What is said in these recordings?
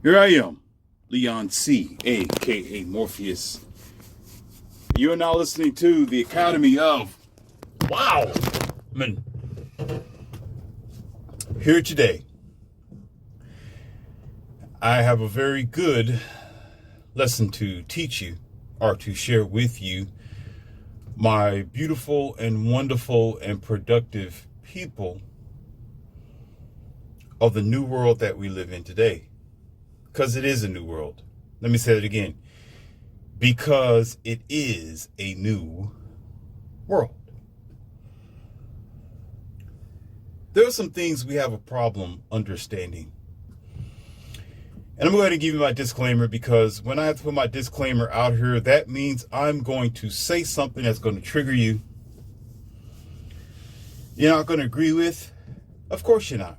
Here I am, Leon C., aka Morpheus. You are now listening to the Academy of Wow. Man. Here today, I have a very good lesson to teach you or to share with you, my beautiful and wonderful and productive people of the new world that we live in today. Because it is a new world. Let me say it again. Because it is a new world. There are some things we have a problem understanding. And I'm going to give you my disclaimer, because when I have to put my disclaimer out here, that means I'm going to say something that's going to trigger you. You're not going to agree with? Of course you're not.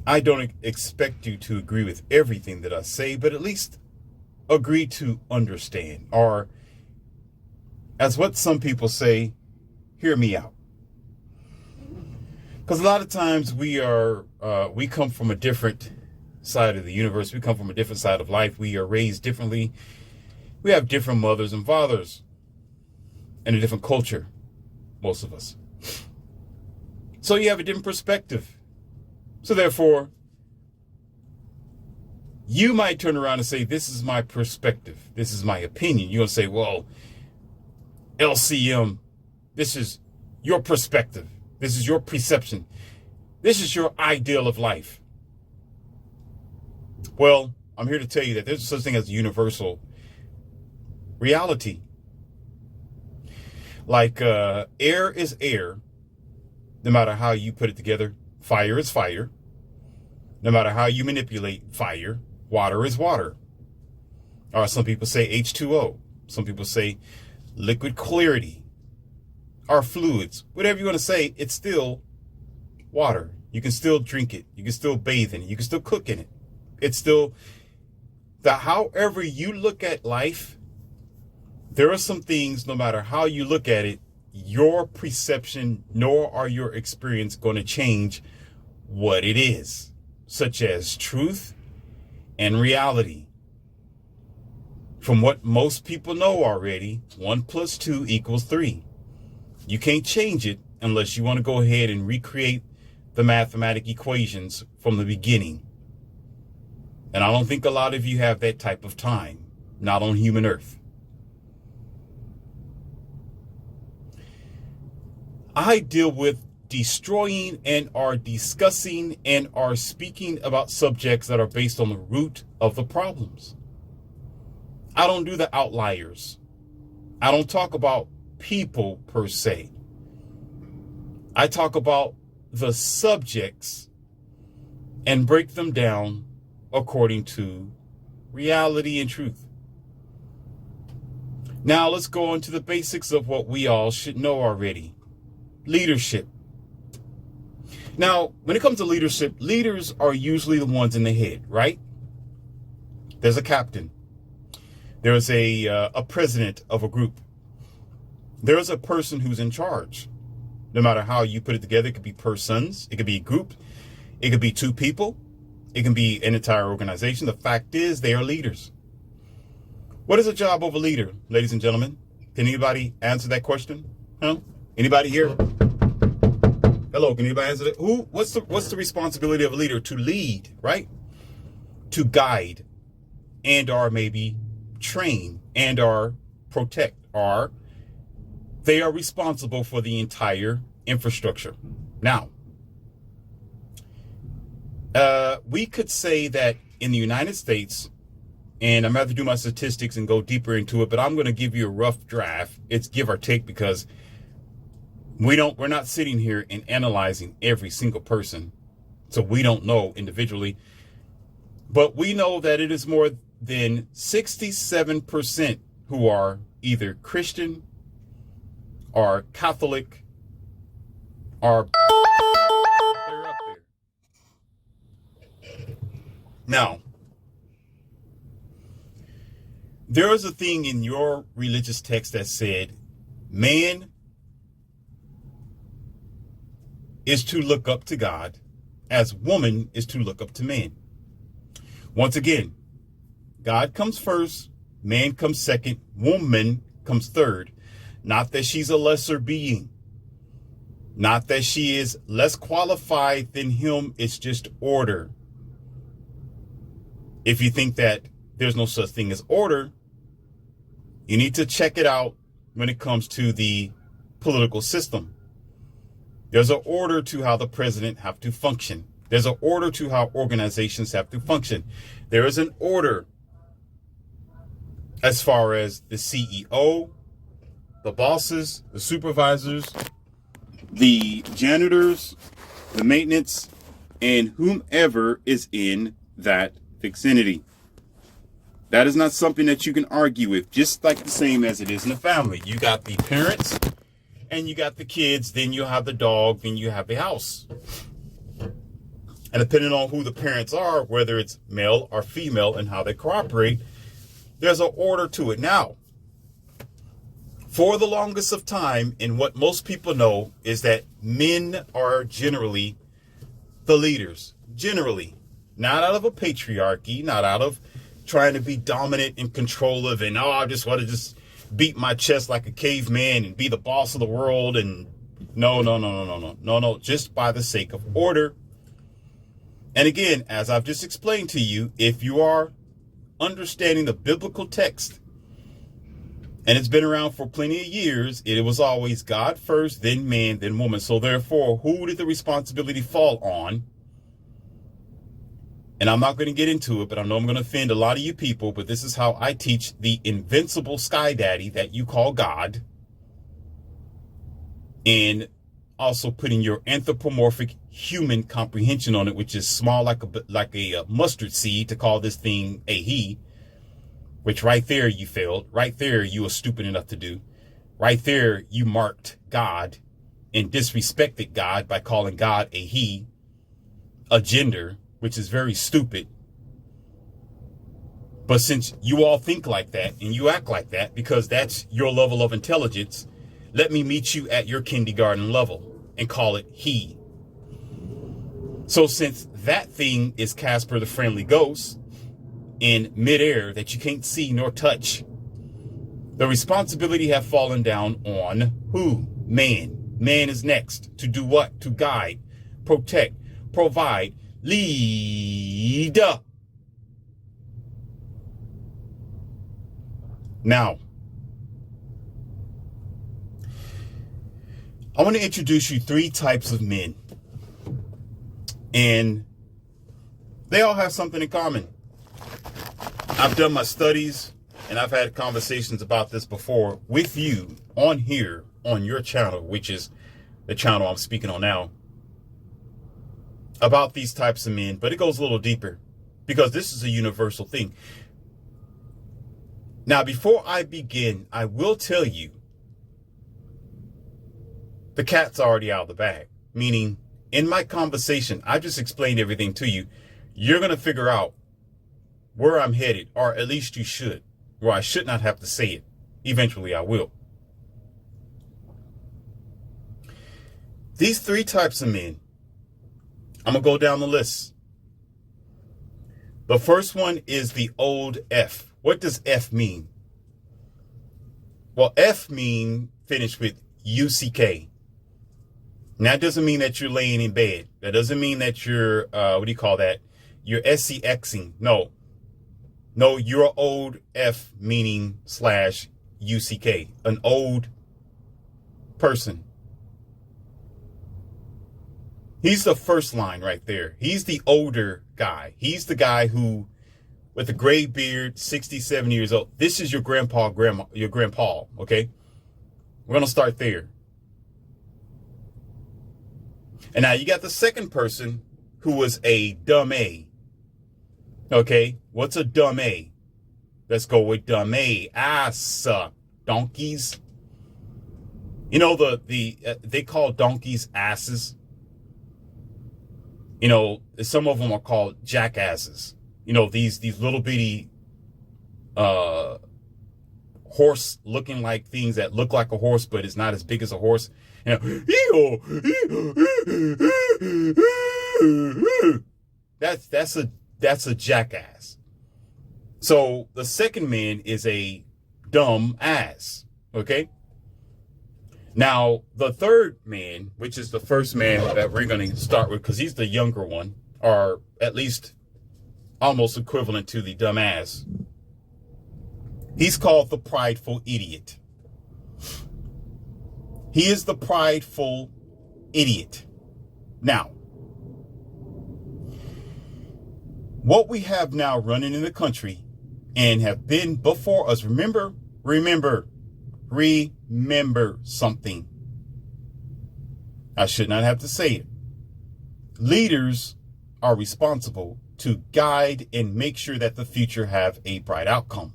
I don't expect you to agree with everything that I say, but at least agree to understand. Or, as what some people say, hear me out. Because a lot of times we come from a different side of the universe. We come from a different side of life. We are raised differently. We have different mothers and fathers and a different culture, most of us. So you have a different perspective. So therefore, you might turn around and say, this is my perspective. This is my opinion. You're going to say, well, LCM, this is your perspective. This is your perception. This is your ideal of life. Well, I'm here to tell you that there's such thing as a universal reality. Like air is air, no matter how you put it together. Fire is fire. No matter how you manipulate fire, water is water. Or some people say H2O. Some people say liquid clarity. Or fluids. Whatever you want to say, it's still water. You can still drink it. You can still bathe in it. You can still cook in it. It's still however you look at life, there are some things, no matter how you look at it, your perception nor are your experience going to change what it is, such as truth and reality. From what most people know already, 1 + 2 = 3. You can't change it unless you want to go ahead and recreate the mathematical equations from the beginning. And I don't think a lot of you have that type of time, not on human earth. I deal with destroying and are discussing and are speaking about subjects that are based on the root of the problems. I don't do the outliers. I don't talk about people per se. I talk about the subjects and break them down according to reality and truth. Now let's go on to the basics of what we all should know already. Leadership. Now, when it comes to leadership, leaders are usually the ones in the head, right? There's a captain. There's a president of a group. There's a person who's in charge. No matter how you put it together, it could be persons, it could be a group, it could be 2 people, it can be an entire organization. The fact is, they are leaders. What is the job of a leader, ladies and gentlemen? Can anybody answer that question? Huh? Anybody here? Hello, can anybody answer that? What's the responsibility of a leader? To lead, right? To guide and or maybe train and or protect, or they are responsible for the entire infrastructure. Now, we could say that in the United States, and I'm going to have to do my statistics and go deeper into it, but I'm going to give you a rough draft. It's give or take, because we're not sitting here and analyzing every single person. So we don't know individually, but we know that it is more than 67% who are either Christian or Catholic or they're up there. Now, there is a thing in your religious text that said man is to look up to God as woman is to look up to man. Once again, God comes first, man comes second, woman comes third. Not that she's a lesser being. Not that she is less qualified than him. It's just order. If you think that there's no such thing as order, you need to check it out when it comes to the political system. There's an order to how the president have to function. There's an order to how organizations have to function. There is an order as far as the CEO, the bosses, the supervisors, the janitors, the maintenance, and whomever is in that vicinity. That is not something that you can argue with, just like the same as it is in a family. You got the parents and you got the kids, then you have the dog, then you have the house. And depending on who the parents are, whether it's male or female and how they cooperate, there's an order to it. Now, for the longest of time, and what most people know is that men are generally the leaders. Generally. Not out of a patriarchy, not out of trying to be dominant and controlling and, I just want to just beat my chest like a caveman and be the boss of the world. And no, just by the sake of order. And again, as I've just explained to you, if you are understanding the biblical text, and it's been around for plenty of years, it was always God first, then man, then woman. So therefore, who did the responsibility fall on? And I'm not going to get into it, but I know I'm going to offend a lot of you people, but this is how I teach the invincible sky daddy that you call God. And also putting your anthropomorphic human comprehension on it, which is small like a mustard seed, to call this thing a he, which right there you failed. Right there you were stupid enough to do. Right there you marked God and disrespected God by calling God a he, a gender, which is very stupid. But since you all think like that and you act like that because that's your level of intelligence, let me meet you at your kindergarten level and call it he. So since that thing is Casper the Friendly Ghost in midair that you can't see nor touch, the responsibility have fallen down on who? Man. Man is next. To do what? To guide, protect, provide, lead. Now, I want to introduce you 3 types of men. And they all have something in common. I've done my studies and I've had conversations about this before with you on here, on your channel, which is the channel I'm speaking on now, about these types of men. But it goes a little deeper because this is a universal thing. Now, before I begin, I will tell you the cat's already out of the bag, meaning in my conversation, I just explained everything to you. You're going to figure out where I'm headed, or at least you should, or I should not have to say it. Eventually I will. These 3 types of men, I'm going to go down the list. The first one is the old F. What does F mean? Well, F mean finished with UCK. Now, that doesn't mean that you're laying in bed. That doesn't mean that you're, what do you call that? You're SCXing. No, you're old F meaning / UCK. An old person. He's the first line right there. He's the older guy. He's the guy who, with a gray beard, 67 years old. This is your grandpa, your grandpa, okay? We're going to start there. And now you got the second person who was a dumb A. Okay, what's a dumb A? Let's go with dumb A. Ass donkeys. You know they call donkeys asses. You know, some of them are called jackasses. You know, these little bitty horse looking like things that look like a horse, but it's not as big as a horse. You know, that's a that's a jackass. So the second man is a dumb ass. Okay. Now, the third man, which is the first man that we're going to start with, because he's the younger one, or at least almost equivalent to the dumbass. He's called the prideful idiot. He is the prideful idiot. Now, what we have now running in the country and have been before us, remember something. I should not have to say it. Leaders are responsible to guide and make sure that the future have a bright outcome.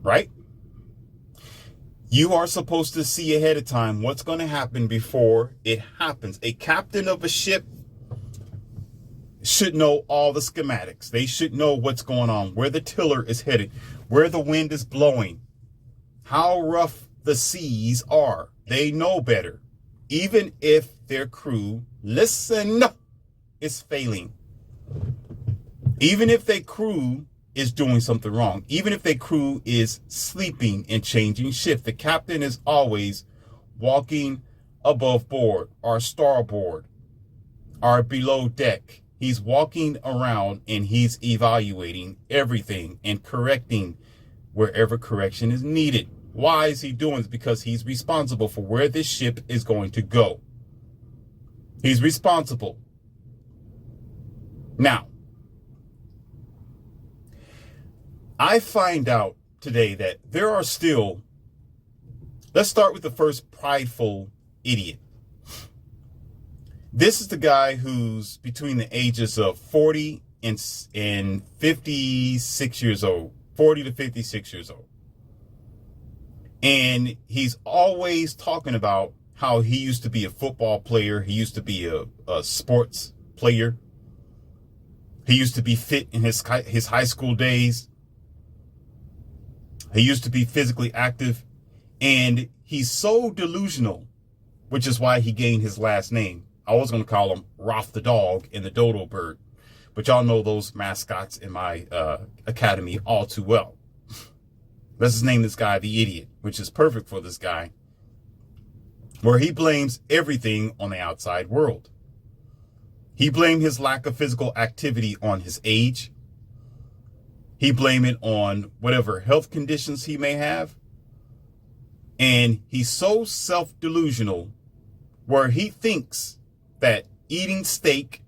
Right? You are supposed to see ahead of time what's going to happen before it happens. A captain of a ship should know all the schematics. They should know what's going on, where the tiller is headed, where the wind is blowing, how rough the seas are. They know better. Even if their crew, is failing. Even if their crew is doing something wrong. Even if their crew is sleeping and changing shift. The captain is always walking above board or starboard or below deck. He's walking around and he's evaluating everything and correcting wherever correction is needed. Why is he doing this? Because he's responsible for where this ship is going to go. He's responsible. Now, I find out today that there are still, let's start with the first prideful idiot. This is the guy who's between the ages of 40 and 56 years old, 40 to 56 years old. And he's always talking about how he used to be a football player. He used to be a sports player. He used to be fit in his high school days. He used to be physically active. And he's so delusional, which is why he gained his last name. I was going to call him Ralph the dog and the dodo bird. But y'all know those mascots in my academy all too well. Let's just name this guy the idiot, which is perfect for this guy, where he blames everything on the outside world. He blamed his lack of physical activity on his age. He blamed it on whatever health conditions he may have. And he's so self-delusional where he thinks that eating steak,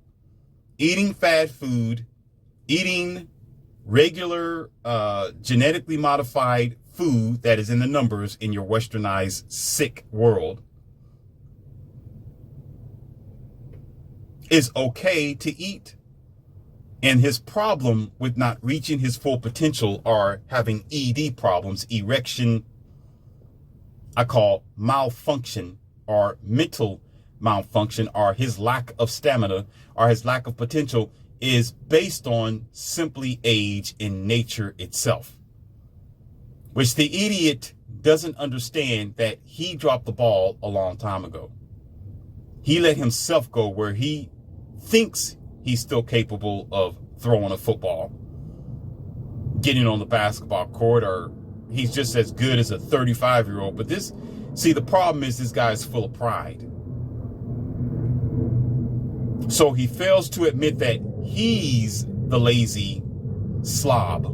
eating fast food, eating regular genetically modified food that is in the numbers in your westernized sick world is okay to eat. And his problem with not reaching his full potential are having ED problems, erection, I call malfunction, or mental malfunction, or his lack of stamina, or his lack of potential is based on simply age in nature itself, which the idiot doesn't understand that he dropped the ball a long time ago. He let himself go where he thinks he's still capable of throwing a football, getting on the basketball court, or he's just as good as a 35-year-old. But the problem is this guy is full of pride. So he fails to admit that he's the lazy slob.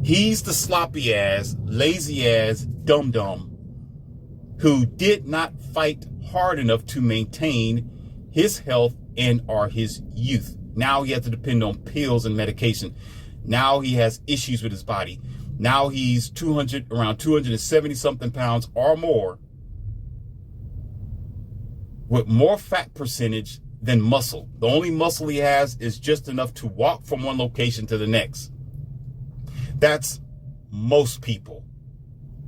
He's the sloppy ass, lazy ass, dum-dum who did not fight hard enough to maintain his health and or his youth. Now he has to depend on pills and medication. Now he has issues with his body. Now he's around 270 something pounds or more, with more fat percentage than muscle. The only muscle he has is just enough to walk from one location to the next. That's most people,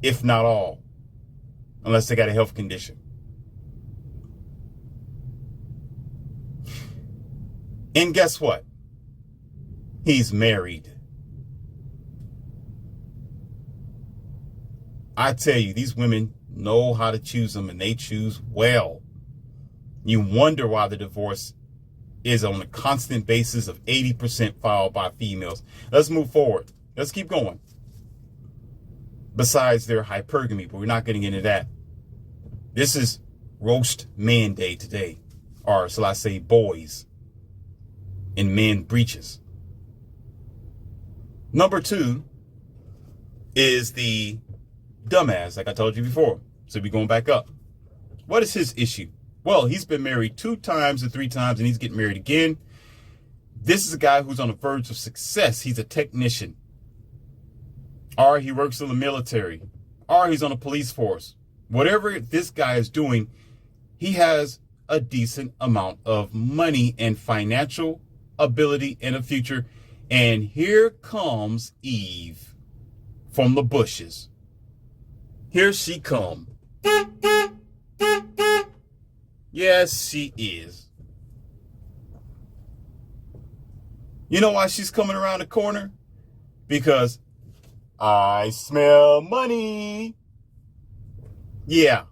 if not all, unless they got a health condition. And guess what? He's married. I tell you, these women know how to choose them, and they choose well. You wonder why the divorce is on a constant basis of 80% followed by females. Let's move forward. Let's keep going. Besides their hypergamy, but we're not getting into that. This is Roast Man Day today. Or shall I say boys in men breeches. Number 2 is the dumbass, like I told you before. So we're going back up. What is his issue? Well, he's been married 2 times or 3 times, and he's getting married again. This is a guy who's on the verge of success. He's a technician. Or he works in the military. Or he's on a police force. Whatever this guy is doing, he has a decent amount of money and financial ability in the future. And here comes Eve from the bushes. Here she come. Yes, she is. You know why she's coming around the corner? Because I smell money. Yeah.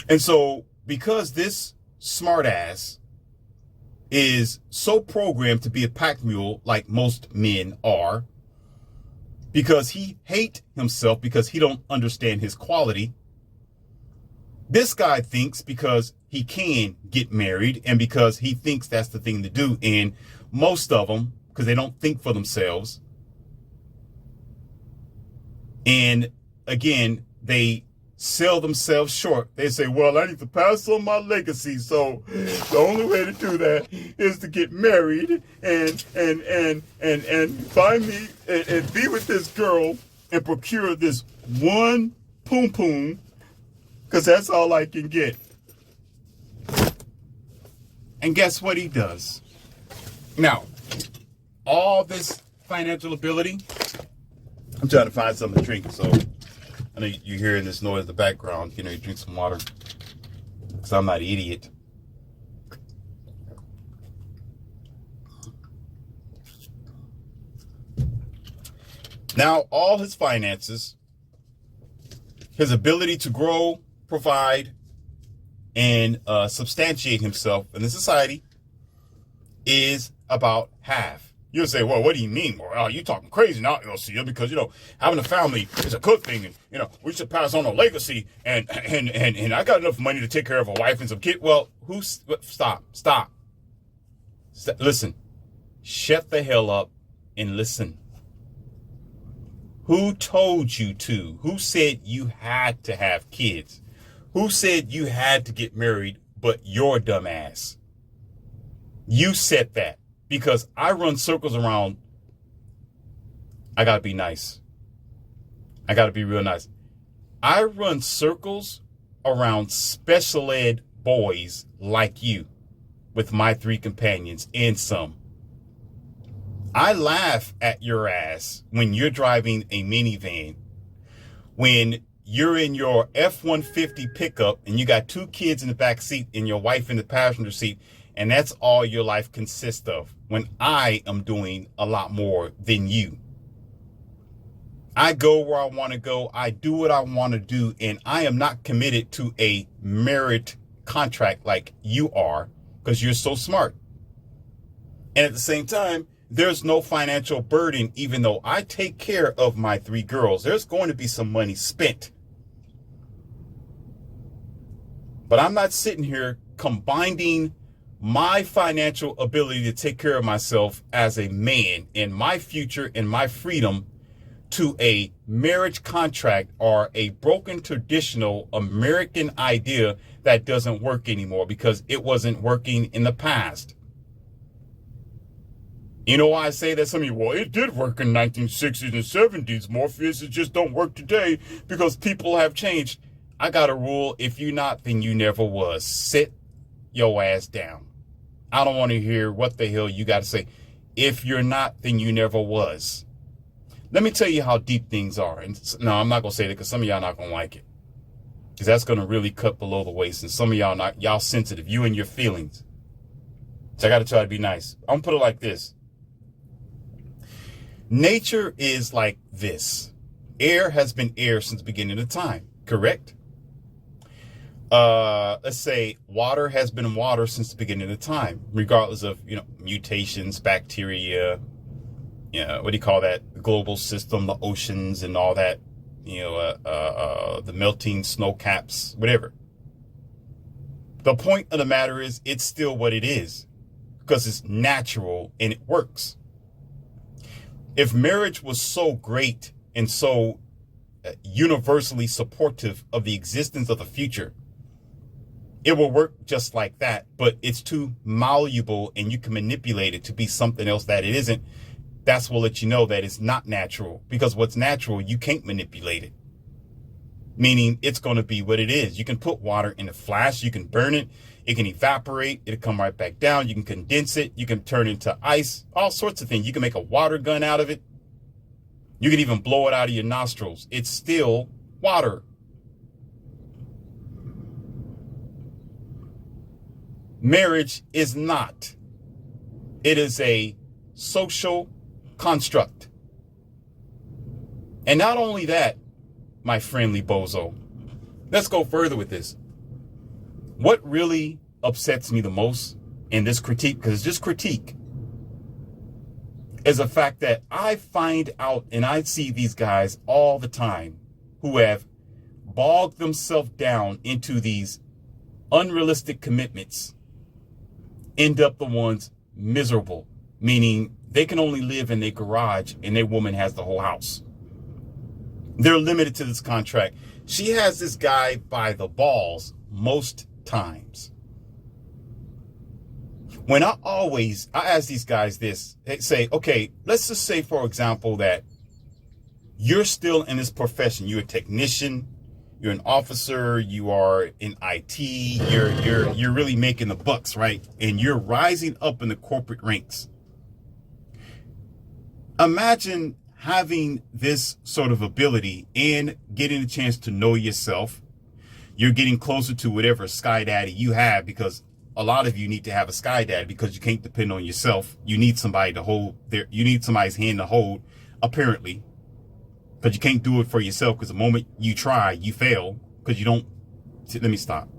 And so, because this smartass is so programmed to be a pack mule like most men are, because he hate himself because he don't understand his quality, this guy thinks because he can get married and because he thinks that's the thing to do. And most of them, because they don't think for themselves. And again, they sell themselves short. They say, well, I need to pass on my legacy. So the only way to do that is to get married and find me and be with this girl and procure this one poom poom, because that's all I can get. And guess what he does? Now, all this financial ability, I'm trying to find something to drink. So I know you're hearing this noise in the background. You drink some water, because I'm not an idiot. Now, all his finances, his ability to grow, provide, and substantiate himself in the society is about half. You'll say, well, what do you mean? Well, you talking crazy now, LC, because, having a family is a good thing. And, we should pass on a legacy. And I got enough money to take care of a wife and some kids. Well, stop. Listen, shut the hell up and listen. Who told you to? Who said you had to have kids? Who said you had to get married but your dumb ass? You said that, because I run circles around. I got to be nice. I got to be real nice. I run circles around special ed boys like you with my 3 companions and some. I laugh at your ass when you're driving a minivan, when you're in your F-150 pickup and you got 2 kids in the back seat and your wife in the passenger seat, and that's all your life consists of, when I am doing a lot more than you. I go where I want to go. I do what I want to do, and I am not committed to a merit contract like you are, because you're so smart. And at the same time, there's no financial burden. Even though I take care of my 3 girls, there's going to be some money spent. But I'm not sitting here combining my financial ability to take care of myself as a man and my future and my freedom to a marriage contract or a broken traditional American idea that doesn't work anymore, because it wasn't working in the past. You know why I say that? Some of you, well, it did work in 1960s and 70s, Morpheus. It just don't work today because people have changed. I got a rule. If you're not, then you never was. Sit your ass down. I don't want to hear what the hell you got to say. If you're not, then you never was. Let me tell you how deep things are. And no, I'm not going to say that, because some of y'all not going to like it, because that's going to really cut below the waist. And some of y'all sensitive, you and your feelings. So I got to try to be nice. I'm going to put it like this. Nature is like this. Air has been air since the beginning of time, correct? Let's say water has been water since the beginning of time, regardless of, mutations, bacteria, what do you call that? The global system, the oceans and all that, the melting snow caps, whatever. The point of the matter is it's still what it is because it's natural and it works. If marriage was so great and so universally supportive of the existence of the future, it will work just like that, but it's too malleable and you can manipulate it to be something else that it isn't. That's what let you know that it's not natural, because what's natural, you can't manipulate it. Meaning it's going to be what it is. You can put water in a flask, you can burn it, it can evaporate, it'll come right back down, you can condense it, you can turn it into ice, all sorts of things. You can make a water gun out of it. You can even blow it out of your nostrils. It's still water. Marriage is not. It is a social construct. And not only that, my friendly bozo, let's go further with this. What really upsets me the most in this critique, because it's just critique, is the fact that I find out and I see these guys all the time who have bogged themselves down into these unrealistic commitments end up the ones miserable, meaning they can only live in their garage and their woman has the whole house. They're limited to this contract. She has this guy by the balls most times. When I ask these guys this, they say, okay, let's just say, for example, that you're still in this profession. You're a technician, you're an officer, you are in IT, you're really making the bucks, right? And you're rising up in the corporate ranks. Imagine having this sort of ability and getting a chance to know yourself. You're getting closer to whatever sky daddy you have, because a lot of you need to have a sky daddy because you can't depend on yourself. You need somebody to hold you need somebody's hand to hold, apparently, because you can't do it for yourself, because the moment you try, you fail because you don't. Let me stop.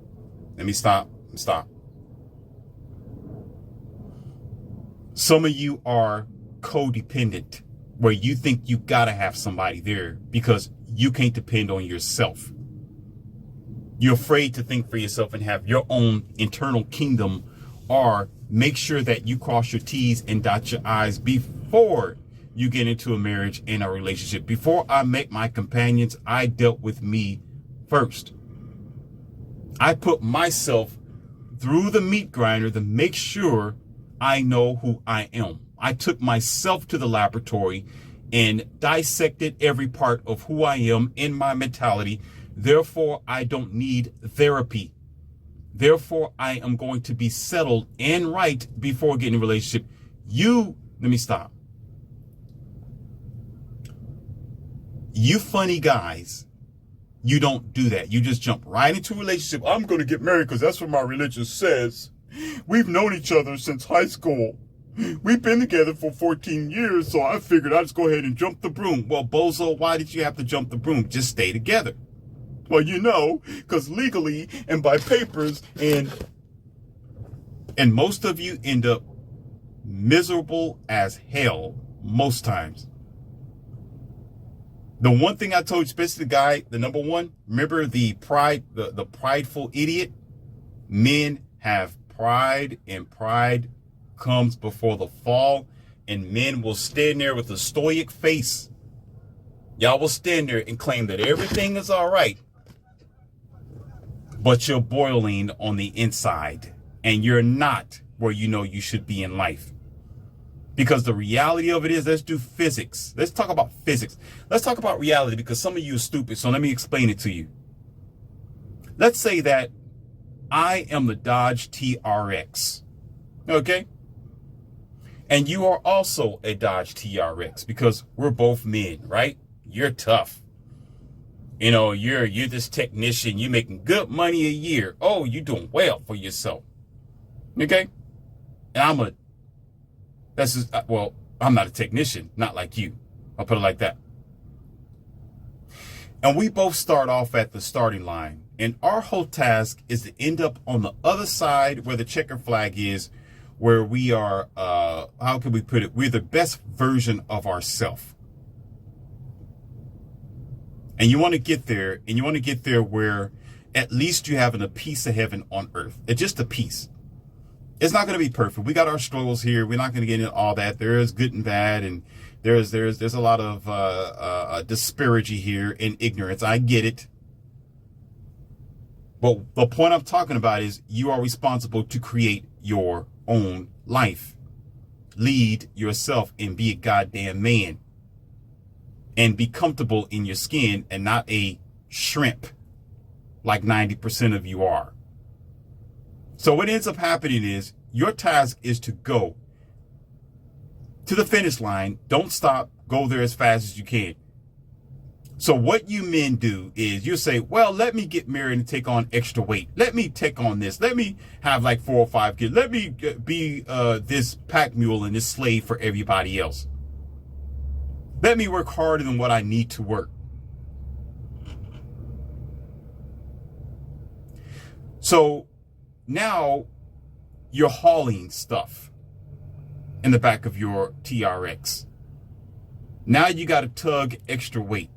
Some of you are codependent, where you think you gotta have somebody there because you can't depend on yourself. You're afraid to think for yourself and have your own internal kingdom, or make sure that you cross your T's and dot your I's before you get into a marriage and a relationship. Before I met my companions, I dealt with me first. I put myself through the meat grinder to make sure I know who I am. I took myself to the laboratory and dissected every part of who I am in my mentality. Therefore, I don't need therapy. Therefore, I am going to be settled and right before getting a relationship. Let me stop. You funny guys, you don't do that. You just jump right into a relationship. I'm going to get married because that's what my religion says. We've known each other since high school. We've been together for 14 years, so I figured I'd just go ahead and jump the broom. Well, bozo, why did you have to jump the broom? Just stay together. Well, because legally and by papers, and most of you end up miserable as hell most times. The one thing I told you, especially the guy, the number one, remember the prideful idiot? Men have pride, and pride comes before the fall, and men will stand there with a stoic face. Y'all will stand there and claim that everything is all right, but you're boiling on the inside, and you're not where you know you should be in life. Because the reality of it is, let's do physics. Let's talk about physics. Let's talk about reality, because some of you are stupid, so let me explain it to you. Let's say that I am the Dodge TRX, okay? And you are also a Dodge TRX, because we're both men, right? You're tough. You're this technician. You're making good money a year. Oh, you're doing well for yourself. Okay? And I'm not a technician, not like you. I'll put it like that. And we both start off at the starting line. And our whole task is to end up on the other side where the checker flag is, where we are, how can we put it? We're the best version of ourselves. And you want to get there, and you want to get there where at least you're having a piece of heaven on earth. It's just a piece. It's not going to be perfect. We got our struggles here. We're not going to get into all that. There is good and bad, and there's a lot of disparity here and ignorance. I get it. But the point I'm talking about is you are responsible to create your own life. Lead yourself and be a goddamn man. And be comfortable in your skin and not a shrimp like 90% of you are. So what ends up happening is your task is to go to the finish line. Don't stop. Go there as fast as you can. So what you men do is you say, well, let me get married and take on extra weight. Let me take on this. Let me have like 4 or 5 kids. Let me be this pack mule and this slave for everybody else. Let me work harder than what I need to work. So now you're hauling stuff in the back of your TRX. Now you got to tug extra weight.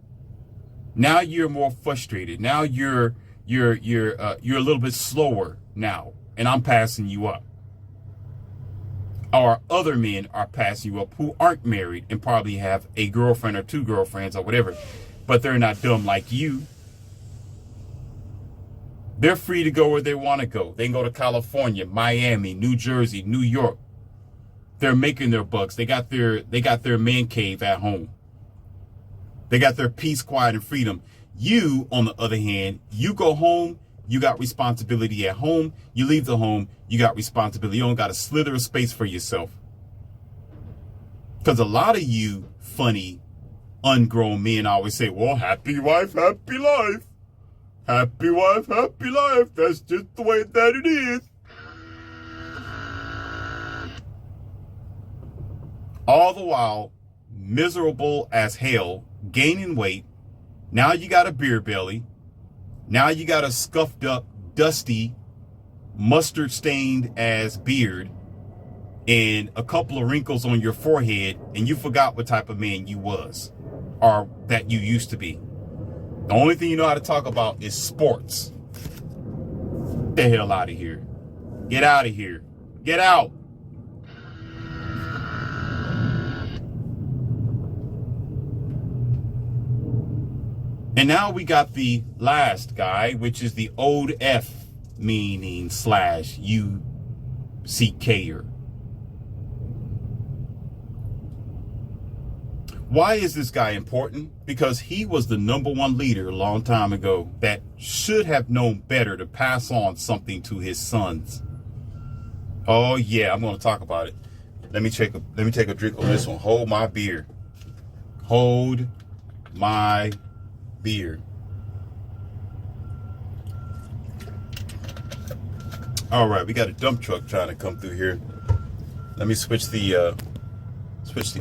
Now you're more frustrated. Now you're a little bit slower now, and I'm passing you up. Or other men are passing you up who aren't married and probably have a girlfriend or 2 girlfriends or whatever, but they're not dumb like you. They're free to go where they want to go. They can go to California, Miami, New Jersey, New York. They're making their bucks. They got their man cave at home. They got their peace, quiet, and freedom. You, on the other hand, you go home, you got responsibility at home. You leave the home, you got responsibility. You don't got a slither of space for yourself. Because a lot of you funny, ungrown men always say, well, happy wife, happy life. Happy wife, happy life. That's just the way that it is. All the while, miserable as hell, gaining weight. Now you got a beer belly. Now you got a scuffed up, dusty, mustard stained ass beard and a couple of wrinkles on your forehead, and you forgot what type of man you was or that you used to be. The only thing you know how to talk about is sports. Get the hell out of here. Get out of here. Get out. And now we got the last guy, which is the old F, meaning slash UCKer. Why is this guy important? Because he was the #1 leader a long time ago that should have known better to pass on something to his sons. Oh yeah, I'm going to talk about it. Let me take a drink on this one. Hold my beer. Hold my beer. All right, we got a dump truck trying to come through here. Let me switch the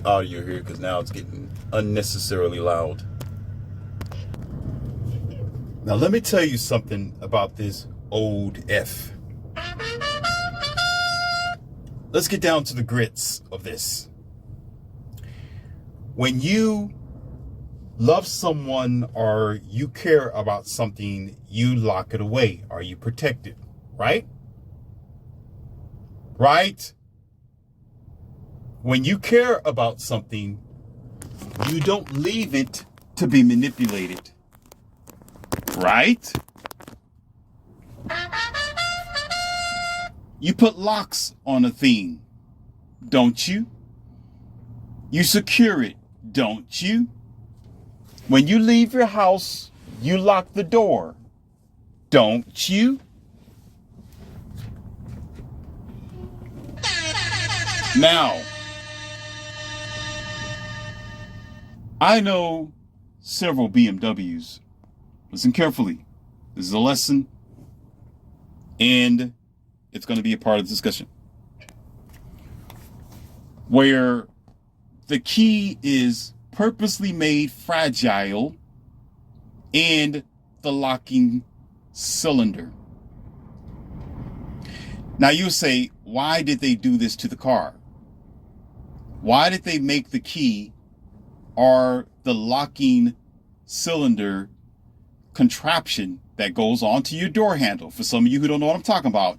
audio here because now it's getting unnecessarily loud. Now let me tell you something about this old F. Let's get down to the grits of this. When you love someone or you care about something, you lock it away or you protect it, right? Right? When you care about something, you don't leave it to be manipulated, right? You put locks on a thing, don't you? You secure it, don't you? When you leave your house, you lock the door, don't you? Now, I know several BMWs. Listen carefully. This is a lesson, and it's going to be a part of the discussion. Where the key is purposely made fragile and the locking cylinder. Now you say, why did they do this to the car? Why did they make the key or the locking cylinder contraption that goes onto your door handle? For some of you who don't know what I'm talking about,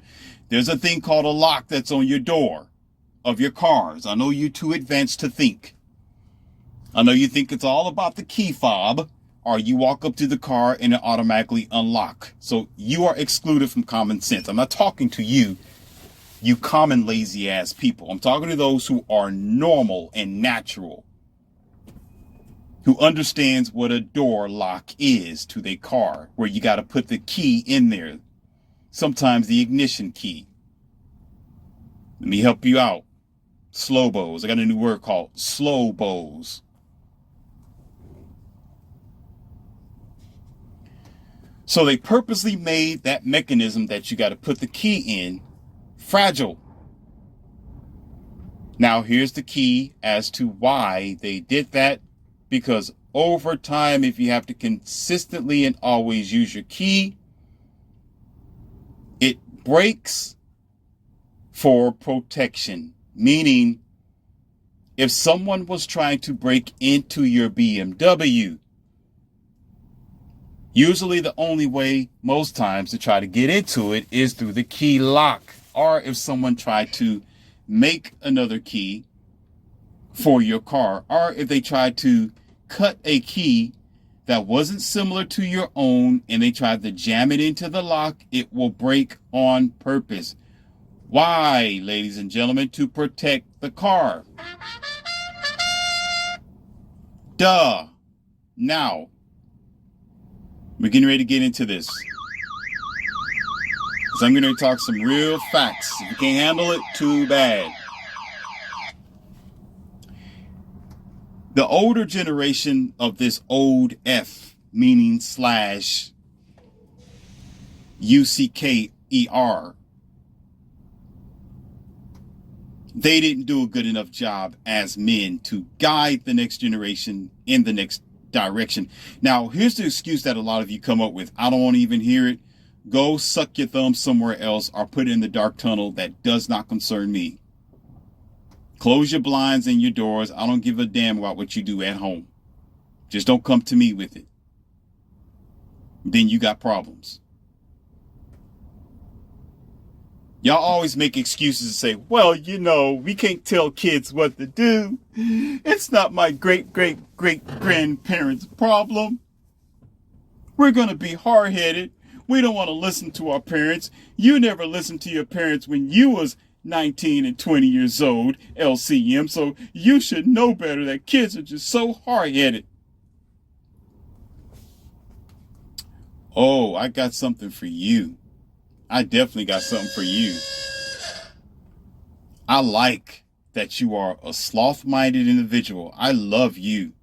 there's a thing called a lock that's on your door of your cars. I know you're too advanced to think. I know you think it's all about the key fob, or you walk up to the car and it automatically unlock. So you are excluded from common sense. I'm not talking to you, you common lazy ass people. I'm talking to those who are normal and natural, who understands what a door lock is to their car, where you got to put the key in there. Sometimes the ignition key. Let me help you out. Slow bows. I got a new word called slow bows. So they purposely made that mechanism that you got to put the key in fragile. Now here's the key as to why they did that. Because over time, if you have to consistently and always use your key, it breaks for protection. Meaning, if someone was trying to break into your BMW, usually the only way, most times, to try to get into it is through the key lock. Or if someone tried to make another key for your car, or if they tried to cut a key that wasn't similar to your own and they tried to jam it into the lock, it will break on purpose. Why, ladies and gentlemen? To protect the car. Duh. Now, we're getting ready to get into this. So I'm going to talk some real facts. If you can't handle it, too bad. The older generation of this old F, meaning slash UCKER, they didn't do a good enough job as men to guide the next generation in the next direction. Now, here's the excuse that a lot of you come up with. I don't want to even hear it. Go suck your thumb somewhere else or put it in the dark tunnel. That does not concern me. Close your blinds and your doors. I don't give a damn about what you do at home. Just don't come to me with it. Then you got problems. Y'all always make excuses and say, well, you know, we can't tell kids what to do. It's not my great-great-great-grandparents' problem. We're going to be hard-headed. We don't want to listen to our parents. You never listened to your parents when you was 19 and 20 years old, LCM. So you should know better that kids are just so hard-headed. Oh, I got something for you. I definitely got something for you. I like that you are a sloth-minded individual. I love you.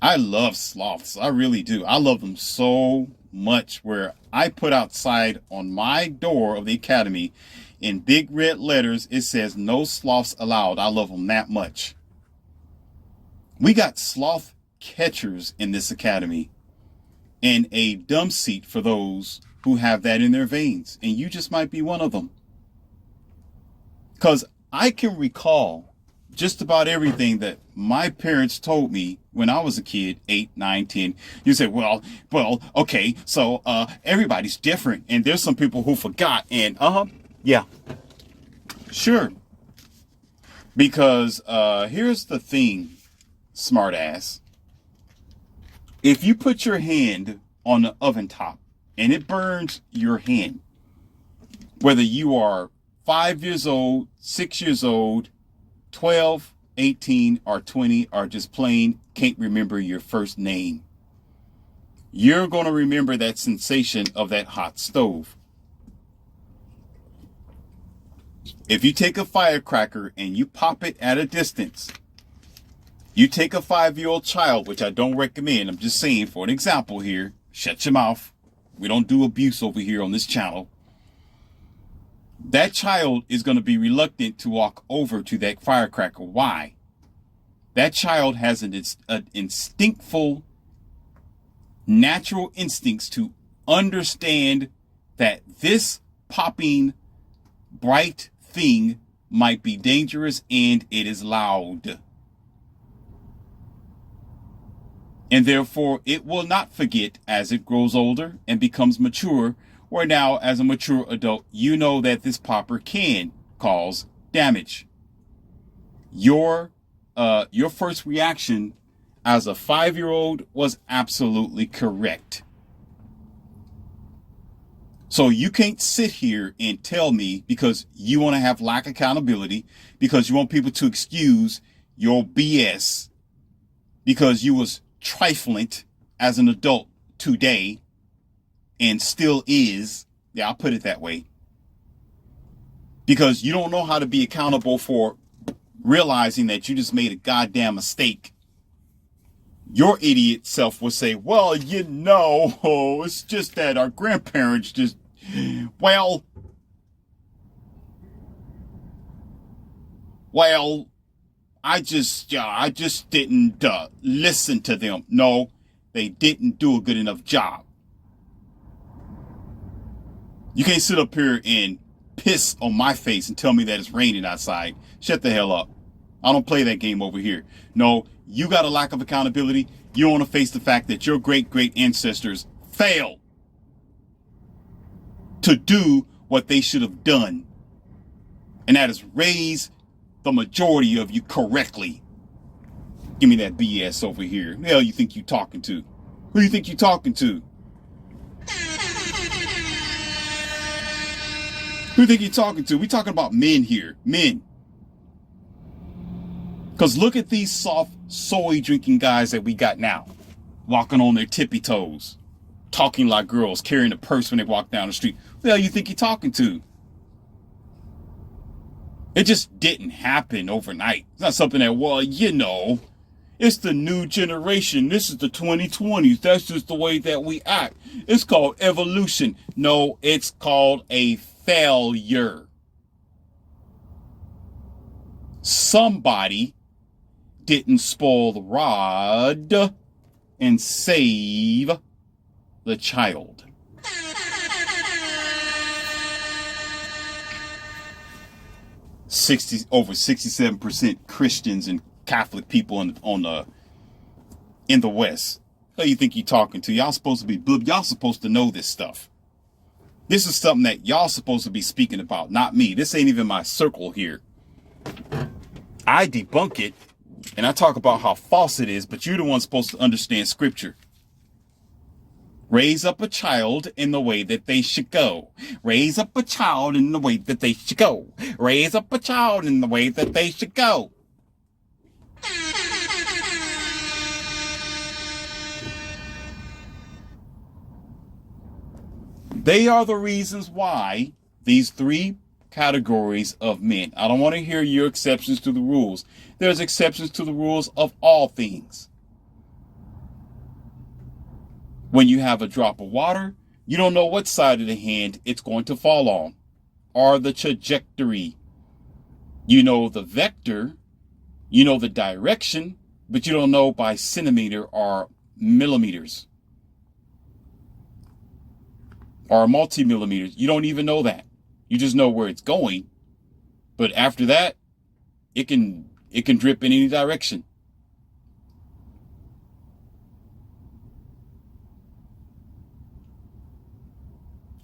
I love sloths. I really do. I love them so much, where I put outside on my door of the academy in big red letters, it says no sloths allowed. I love them that much. We got sloth catchers in this academy and a dumb seat for those who have that in their veins. And you just might be one of them. Because I can recall just about everything that my parents told me when I was a kid, 8, 9, 10. You say, well, okay, so everybody's different. And there's some people who forgot. And yeah, sure. Because here's the thing, smartass. If you put your hand on the oven top and it burns your hand, whether you are 5 years old, 6 years old, 12, 18, or 20, or just plain can't remember your first name, you're going to remember that sensation of that hot stove. If you take a firecracker and you pop it at a distance, you take a 5-year-old child, which I don't recommend, I'm just saying for an example here, shut your mouth. We don't do abuse over here on this channel. That child is going to be reluctant to walk over to that firecracker. Why? That child has an instinctful, natural instincts to understand that this popping bright thing might be dangerous and it is loud. And therefore, it will not forget as it grows older and becomes mature, where now, as a mature adult, you know that this popper can cause damage. Your first reaction as a 5-year-old was absolutely correct. So you can't sit here and tell me, because you want to have lack accountability, because you want people to excuse your BS, because you was trifling as an adult today and still is. Yeah, I'll put it that way. Because you don't know how to be accountable for realizing that you just made a goddamn mistake. Your idiot self will say, well, you know, it's just that our grandparents just, well, I just didn't listen to them. No, they didn't do a good enough job. You can't sit up here and piss on my face and tell me that it's raining outside. Shut the hell up. I don't play that game over here. No, you got a lack of accountability. You don't want to face the fact that your great ancestors failed to do what they should have done. And that is raise the majority of you correctly. Give me that BS over here. Who the hell you think you talking to? Who do you think you talking to? Who do you think you're talking to? We talking about men here. Men. Because look at these soft soy drinking guys that we got now. Walking on their tippy toes. Talking like girls. Carrying a purse when they walk down the street. Who the hell you think you're talking to? It just didn't happen overnight. It's not something that, well, you know, it's the new generation. This is the 2020s. That's just the way that we act. It's called evolution. No, it's called a failure. Somebody didn't spoil the rod and save the child. Over 67% Christians and Catholic people in the West. Who do you think you're talking to? Y'all supposed to know this stuff. This is something that y'all supposed to be speaking about, not me. This ain't even my circle here. I debunk it and I talk about how false it is, but you're the one supposed to understand scripture. Raise up a child in the way that they should go. Raise up a child in the way that they should go. Raise up a child in the way that they should go. They are the reasons why these 3 categories of men. I don't want to hear your exceptions to the rules. There's exceptions to the rules of all things. When you have a drop of water, you don't know what side of the hand it's going to fall on, or the trajectory. You know the vector, you know the direction, but you don't know by centimeter or millimeters or multi-millimeters. You don't even know that. You just know where it's going. But after that, it can drip in any direction.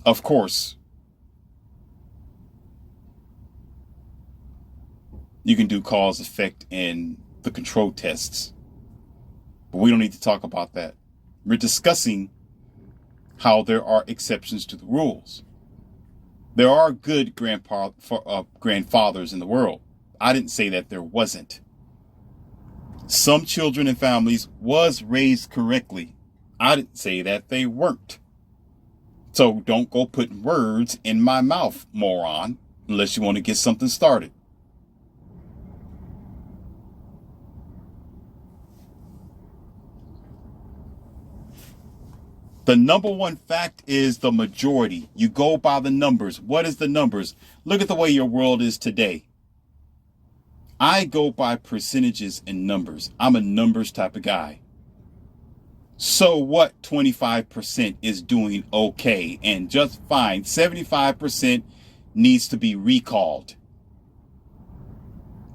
Of course, you can do cause, effect, and the control tests. But we don't need to talk about that. We're discussing how there are exceptions to the rules. There are good grandfathers in the world. I didn't say that there wasn't. Some children and families was raised correctly. I didn't say that they weren't. So don't go putting words in my mouth, moron, unless you want to get something started. The number one fact is the majority. You go by the numbers. What is the numbers? Look at the way your world is today. I go by percentages and numbers. I'm a numbers type of guy. So what 25% is doing okay and just fine? 75% needs to be recalled.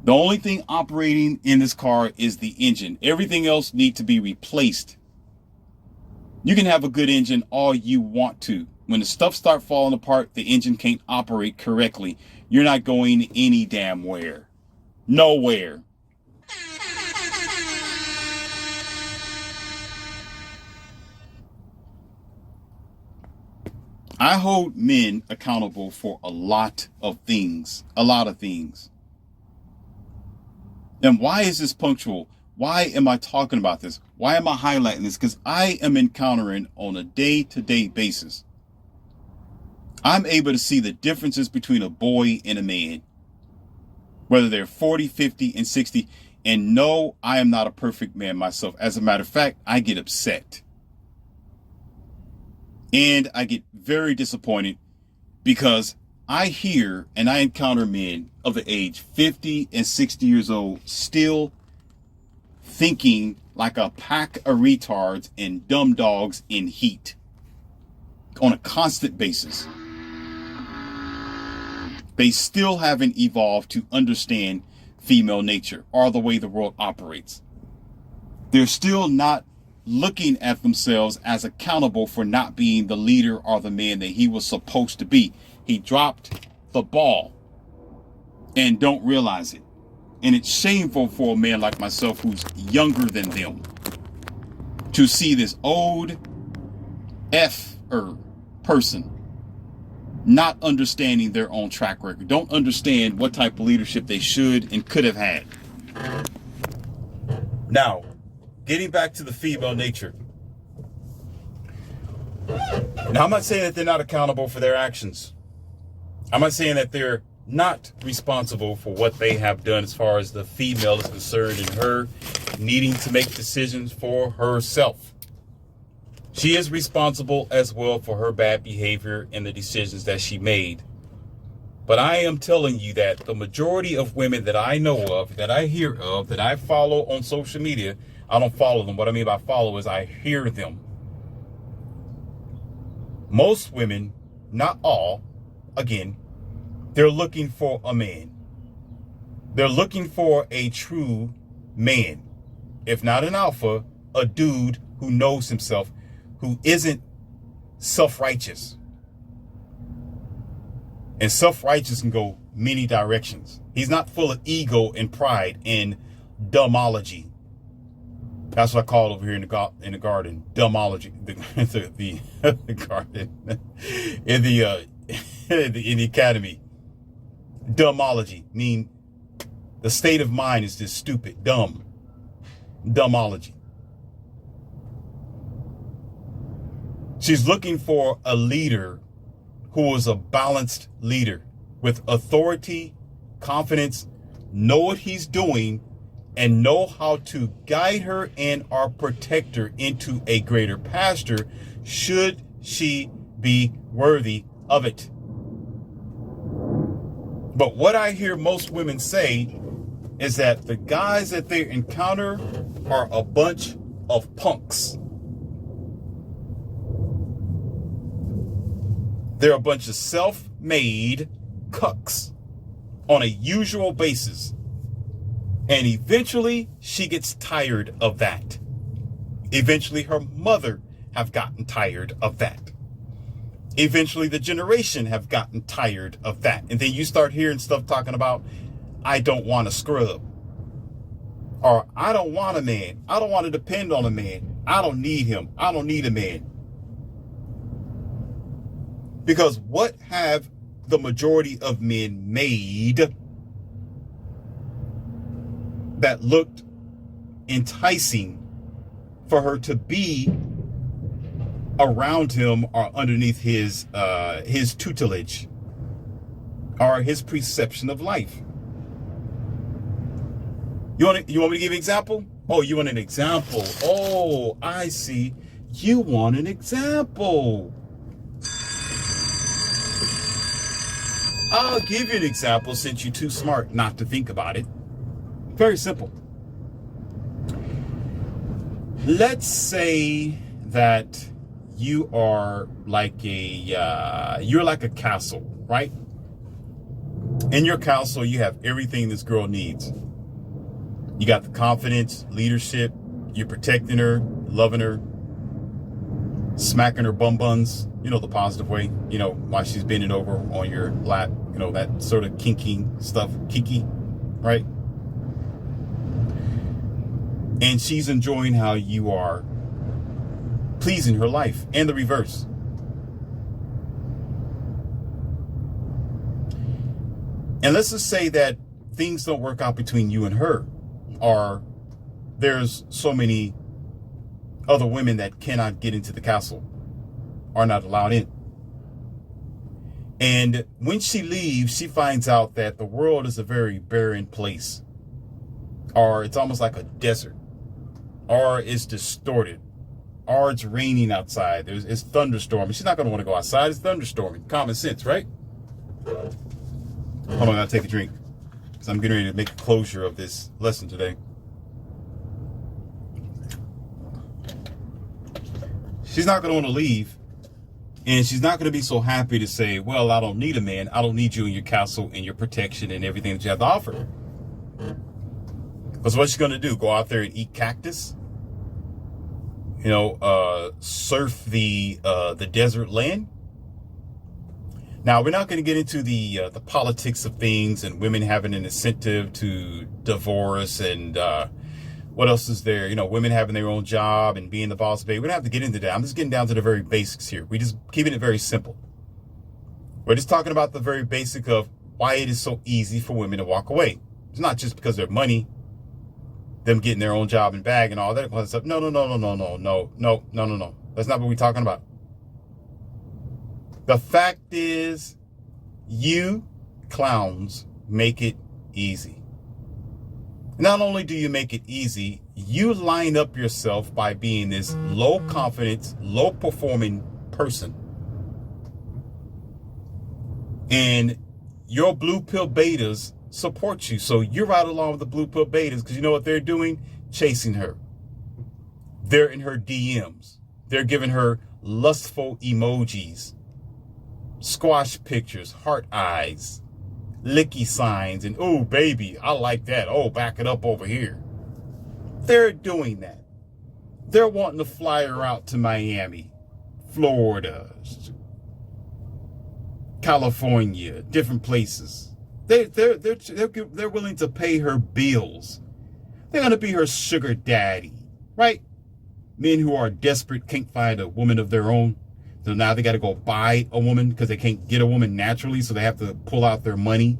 The only thing operating in this car is the engine. Everything else needs to be replaced. You can have a good engine all you want to. When the stuff starts falling apart, the engine can't operate correctly. You're not going any damn where. Nowhere. I hold men accountable for a lot of things. And why is this punctual? Why am I talking about this? Why am I highlighting this? Because I am encountering on a day-to-day basis. I'm able to see the differences between a boy and a man, whether they're 40, 50, and 60. And no, I am not a perfect man myself. As a matter of fact, I get upset. And I get very disappointed because I hear and I encounter men of the age 50 and 60 years old still thinking like a pack of retards and dumb dogs in heat on a constant basis. They still haven't evolved to understand female nature or the way the world operates. They're still not looking at themselves as accountable for not being the leader or the man that he was supposed to be. He dropped the ball and don't realize it. And it's shameful for a man like myself who's younger than them to see this old person not understanding their own track record, don't understand what type of leadership they should and could have had. Now, getting back to the female nature. Now, I'm not saying that they're not accountable for their actions. I'm not saying that they're not responsible for what they have done as far as the female is concerned and her needing to make decisions for herself. She is responsible as well for her bad behavior and the decisions that she made. But I am telling you that the majority of women that I know of, that I hear of, that I follow on social media, I don't follow them. What I mean by follow is I hear them. Most women, not all, again, they're looking for a man. They're looking for a true man. If not an alpha, a dude who knows himself, who isn't self-righteous. And self-righteous can go many directions. He's not full of ego and pride and dumbology. That's what I call it over here in the garden. Dumbology. The garden. In the academy. Dumbology. Mean the state of mind is just stupid. Dumb. Dumbology. She's looking for a leader who is a balanced leader with authority, confidence, know what he's doing, and know how to guide her and or protect her into a greater pasture should she be worthy of it. But what I hear most women say is that the guys that they encounter are a bunch of punks. They're a bunch of self-made cucks on a usual basis. And eventually she gets tired of that. Eventually her mother have gotten tired of that. Eventually the generation have gotten tired of that. And then you start hearing stuff talking about, I don't want a scrub. Or I don't want a man. I don't want to depend on a man. I don't need him. I don't need a man. Because what have the majority of men made that looked enticing for her to be around him or underneath his tutelage or his perception of life? You want me to give you an example? Oh, you want an example? Oh, I see. You want an example. I'll give you an example since you're too smart not to think about it. Very simple. Let's say that you are like you're like a castle, right? In your castle, you have everything this girl needs. You got the confidence, leadership, you're protecting her, loving her, smacking her bum buns, the positive way, while she's bending over on your lap, that sort of kinky stuff, right? And she's enjoying how you are pleasing her life, and the reverse. And let's just say that things don't work out between you and her, or there's so many other women that cannot get into the castle, are not allowed in. And when she leaves, she finds out that the world is a very barren place, or it's almost like a desert, or it's distorted, or it's raining outside. It's thunderstorming. She's not going to want to go outside. It's thunderstorming. Common sense, right? Hold on, I gotta take a drink, because I'm getting ready to make a closure of this lesson today. She's not going to want to leave, and she's not going to be so happy to say, well, I don't need a man. I don't need you in your castle and your protection and everything that you have to offer. Because what's she going to do? Go out there and eat cactus? Surf the desert land? Now, we're not going to get into the politics of things and women having an incentive to divorce and what else is there? Women having their own job and being the boss baby. We don't have to get into that. I'm just getting down to the very basics here. We just keeping it very simple. We're just talking about the very basic of why it is so easy for women to walk away. It's not just because of their money, them getting their own job and bag and all that kind of stuff. No. That's not what we're talking about. The fact is, you clowns make it easy. Not only do you make it easy, you line up yourself by being this low confidence, low performing person. And your blue pill betas support you. So you're right along with the blue pill betas, because you know what they're doing? Chasing her. They're in her DMs. They're giving her lustful emojis, squash pictures, heart eyes, licky signs, and oh baby, I like that. Oh, back it up over here. They're doing that. They're wanting to fly her out to Miami, Florida, California, different places. They're willing to pay her bills. They're gonna be her sugar daddy, right? Men who are desperate, can't find a woman of their own. So now they got to go buy a woman because they can't get a woman naturally, so they have to pull out their money.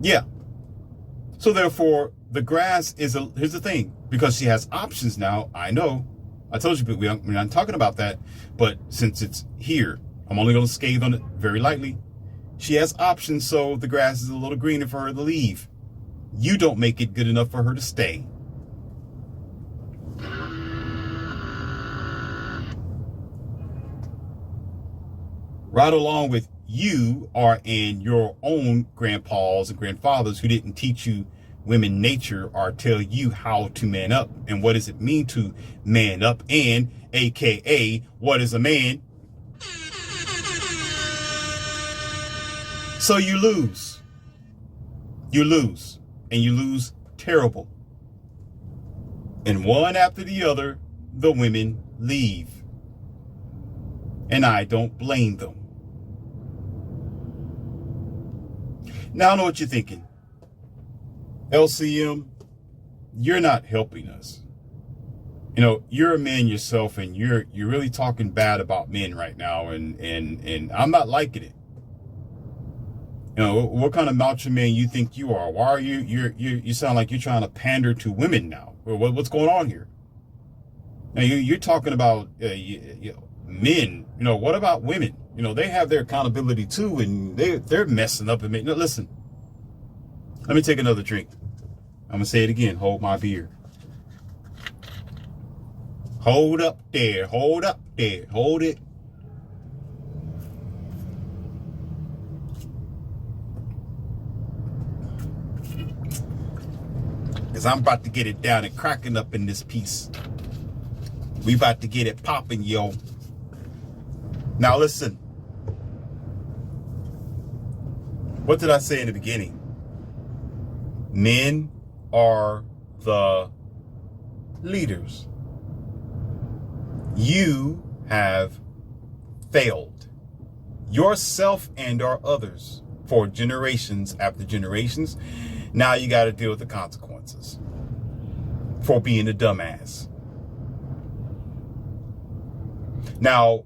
Yeah. So therefore, the grass is here's the thing, because she has options now. I know. I told you, but we're not talking about that. But since it's here, I'm only going to scathe on it very lightly. She has options, so the grass is a little greener for her to leave. You don't make it good enough for her to stay. Right along with you are in your own grandpas and grandfathers who didn't teach you women nature or tell you how to man up and what does it mean to man up, and AKA what is a man. So you lose. You lose, and you lose terrible. And one after the other, the women leave. And I don't blame them. Now I know what you're thinking. LCM, you're not helping us. You're a man yourself, and you're really talking bad about men right now, and I'm not liking it. What kind of macho man you think you are? Why are you sound like you're trying to pander to women now? What's going on here? Now you're talking about men. What about women? They have their accountability too, and they're messing up. And listen, let me take another drink. I'm gonna say it again. Hold my beer. Hold up there. Hold up there. Hold it. because I'm about to get it down and cracking up in this piece. We about to get it popping, yo. Now listen. What did I say in the beginning? Men are the leaders. You have failed yourself and our others for generations after generations. Now you got to deal with the consequences for being a dumbass. Now,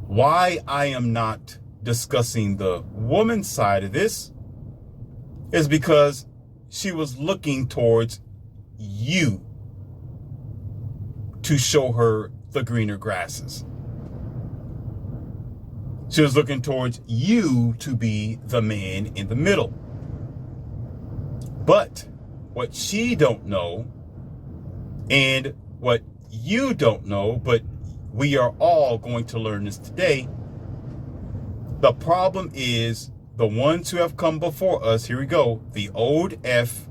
why I am not discussing the woman's side of this is because she was looking towards you to show her the greener grasses. She was looking towards you to be the man in the middle. But what she don't know, and what you don't know, but we are all going to learn this today. The problem is the ones who have come before us, here we go, the old F,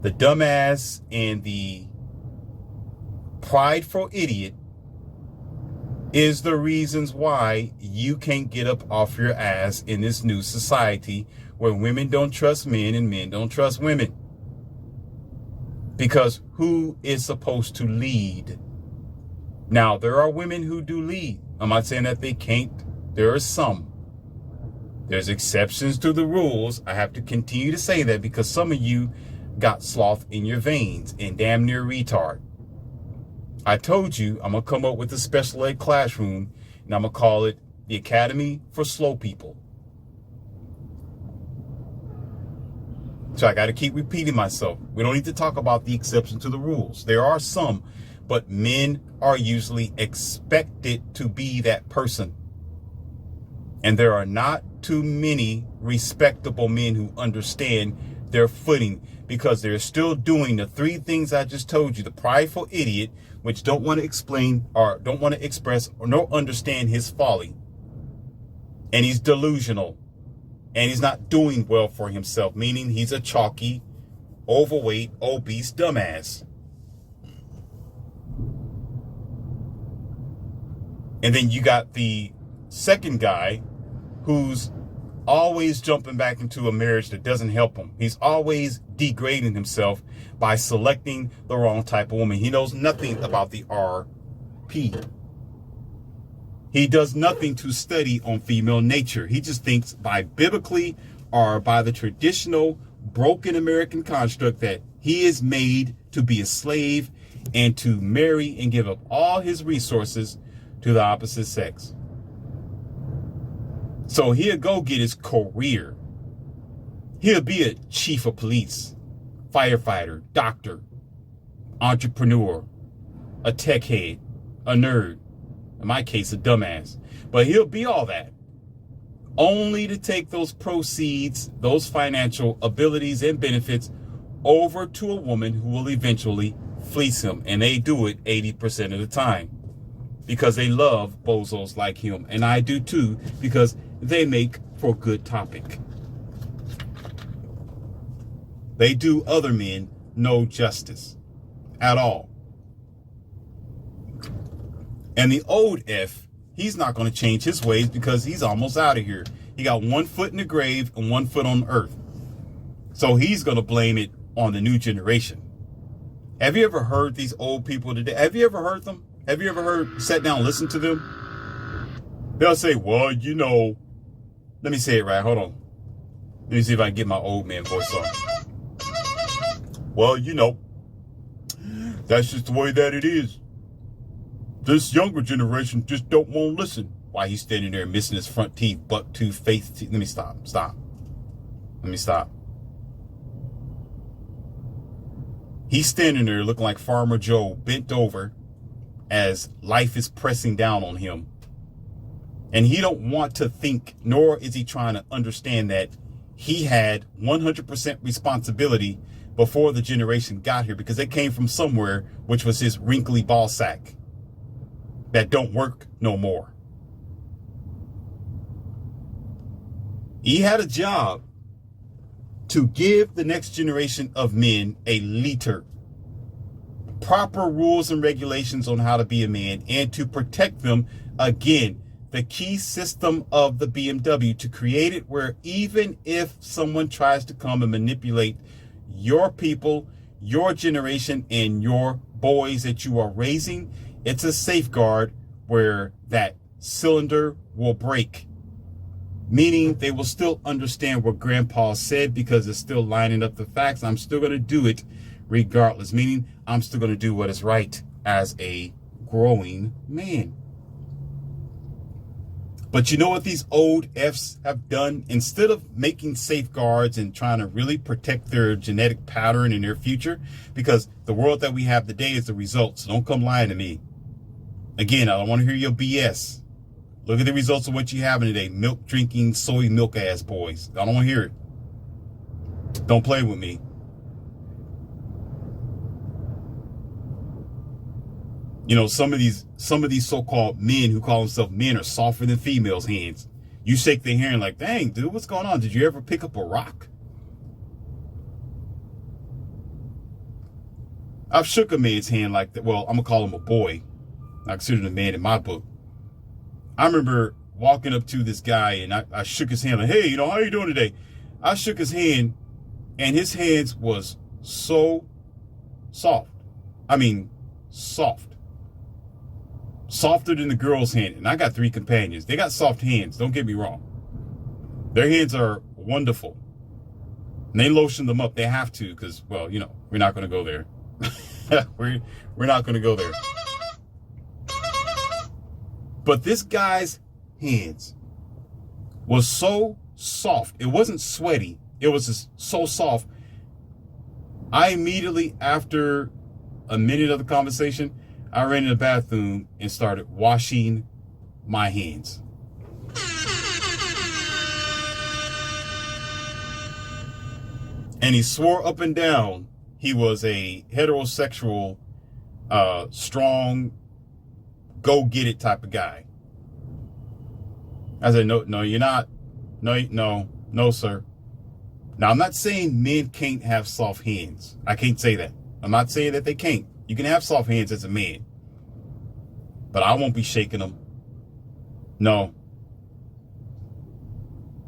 the dumbass, and the prideful idiot is the reasons why you can't get up off your ass in this new society where women don't trust men and men don't trust women. Because who is supposed to lead? Now, there are women who do lead. I'm not saying that they can't. There are some. There's exceptions to the rules. I have to continue to say that because some of you got sloth in your veins and damn near retard. I told you I'm going to come up with a special ed classroom, and I'm going to call it the Academy for Slow People. So I got to keep repeating myself. We don't need to talk about the exceptions to the rules. There are some, but men are usually expected to be that person. And there are not too many respectable men who understand their footing because they're still doing the three things I just told you. The prideful idiot, which don't want to explain or don't want to express or don't understand his folly. And he's delusional. And he's not doing well for himself, meaning he's a chalky, overweight, obese dumbass. And then you got the second guy who's always jumping back into a marriage that doesn't help him. He's always degrading himself by selecting the wrong type of woman. He knows nothing about the RP. He does nothing to study on female nature. He just thinks by biblically or by the traditional broken American construct that he is made to be a slave and to marry and give up all his resources to the opposite sex. So he'll go get his career. He'll be a chief of police, firefighter, doctor, entrepreneur, a tech head, a nerd. In my case, a dumbass. But he'll be all that. Only to take those proceeds, those financial abilities and benefits over to a woman who will eventually fleece him. And they do it 80% of the time. Because they love bozos like him. And I do too, because they make for a good topic. They do other men no justice at all. And the old F, he's not going to change his ways because he's almost out of here. He got 1 foot in the grave and 1 foot on earth. So he's going to blame it on the new generation. Have you ever heard these old people today? Have you ever heard them? Have you ever sat down and listened to them? They'll say, well, you know, let me say it right. Hold on. Let me see if I can get my old man voice on. Well, you know, that's just the way that it is. This younger generation just don't want to listen. Why he's standing there missing his front teeth, buck tooth, face teeth. Let me stop. Let me stop. He's standing there looking like Farmer Joe, bent over as life is pressing down on him. And he don't want to think, nor is he trying to understand that he had 100% responsibility before the generation got here because they came from somewhere, which was his wrinkly ball sack that don't work no more. He had a job, to give the next generation of men a leader, proper rules and regulations on how to be a man, and to protect them. Again, the key system of the BMW, to create it where even if someone tries to come and manipulate your people, your generation, and your boys that you are raising, it's a safeguard where that cylinder will break. Meaning they will still understand what grandpa said because it's still lining up the facts. I'm still going to do it regardless. Meaning I'm still going to do what is right as a growing man. But you know what these old Fs have done? Instead of making safeguards and trying to really protect their genetic pattern and their future, because the world that we have today is the result. So don't come lying to me. Again, I don't want to hear your BS. Look at the results of what you have today. Milk drinking, soy milk ass boys. I don't want to hear it. Don't play with me. You know, some of these so-called men who call themselves men are softer than females' hands. You shake their hand like, dang, dude, what's going on? Did you ever pick up a rock? I've shook a man's hand like that. Well, I'm going to call him a boy. I consider him a man in my book. I remember walking up to this guy and I shook his hand like, hey, you know, how you doing today? I shook his hand and his hands was so soft. I mean, soft. Softer than the girl's hand. And I got 3 companions. They got soft hands. Don't get me wrong. Their hands are wonderful. And they lotion them up. They have to because, well, you know, we're not going to go there. we're not going to go there. But this guy's hands was so soft. It wasn't sweaty. It was just so soft. I immediately, after a minute of the conversation, I ran in the bathroom and started washing my hands. And he swore up and down he was a heterosexual, strong, go get it type of guy. I said, no, you're not. No, sir. Now, I'm not saying men can't have soft hands. I can't say that. I'm not saying that they can't. You can have soft hands as a man. But I won't be shaking them. No.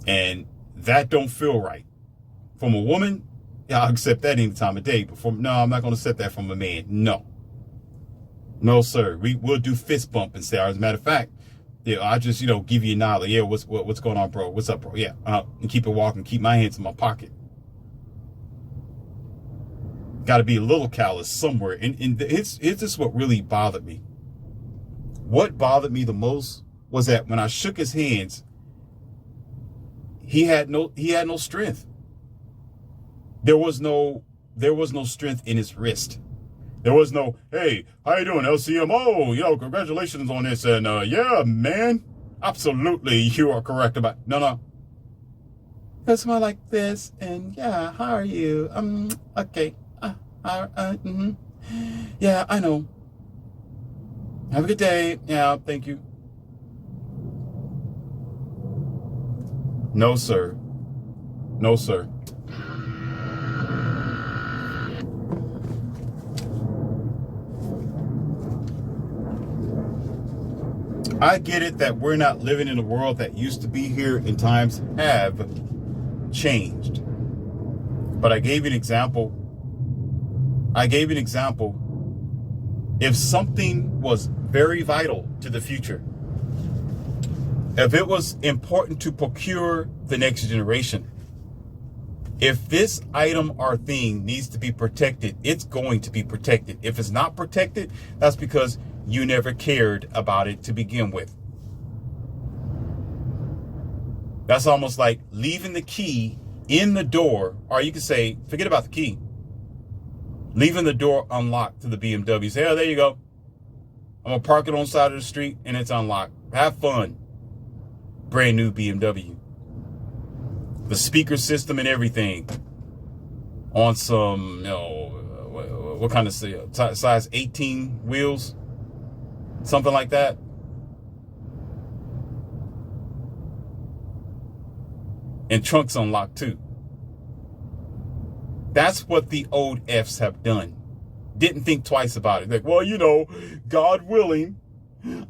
And that don't feel right. From a woman, yeah, I'll accept that any time of day. But no, I'm not going to accept that from a man. No. No, sir. We'll do fist bump and say, as a matter of fact, yeah, I'll just, give you a nod. Like, yeah, what's going on, bro? What's up, bro? Yeah. And keep it walking. Keep my hands in my pocket. Got to be a little callous somewhere. And it's just what really bothered me. What bothered me the most was that when I shook his hands, he had no strength. There was no strength in his wrist. There was no, hey, how you doing, LCMO? Congratulations on this. And yeah, man, absolutely, you are correct about. No. It's more like this. And yeah, how are you? Okay. Yeah, I know. Have a good day. Yeah, thank you. No, sir. No, sir. I get it that we're not living in a world that used to be here and times have changed. But I gave you an example. If something was very vital to the future, if it was important to procure the next generation, if this item or thing needs to be protected, it's going to be protected. If it's not protected, that's because you never cared about it to begin with. That's almost like leaving the key in the door, or you could say, forget about the key. Leaving the door unlocked to the BMW. Say, oh, there you go. I'm going to park it on the side of the street and it's unlocked. Have fun. Brand new BMW. The speaker system and everything. On some, what kind of size 18 wheels? Something like that. And trunks unlocked too. That's what the old F's have done. Didn't think twice about it. Like, well, God willing,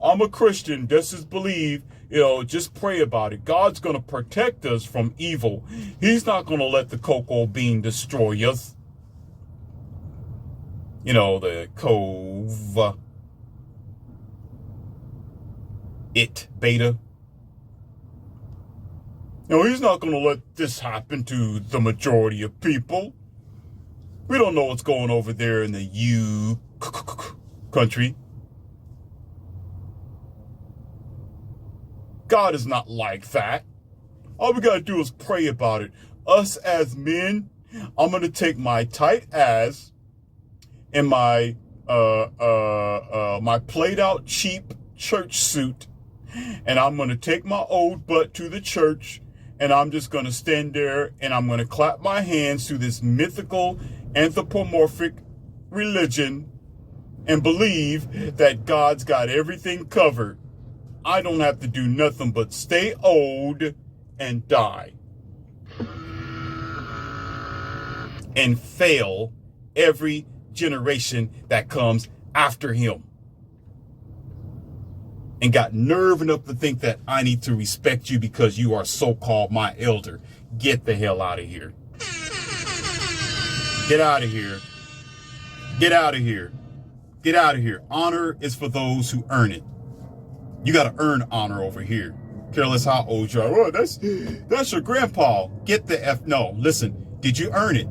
I'm a Christian. This is believe. Just pray about it. God's going to protect us from evil. He's not going to let the cocoa bean destroy us. The cove. It, beta. He's not going to let this happen to the majority of people. We don't know what's going over there in the country. God is not like that. All we got to do is pray about it. Us as men, I'm going to take my tight ass and my my played out cheap church suit, and I'm going to take my old butt to the church, and I'm just going to stand there and I'm going to clap my hands to this mythical anthropomorphic religion and believe that God's got everything covered. I don't have to do nothing but stay old and die and fail every generation that comes after him. And got nerve enough to think that I need to respect you because you are so-called my elder. Get the hell out of here. Get out of here. Get out of here. Get out of here. Honor is for those who earn it. You got to earn honor over here. Careless how old you are. Oh, that's your grandpa. Get the F. No, listen. Did you earn it?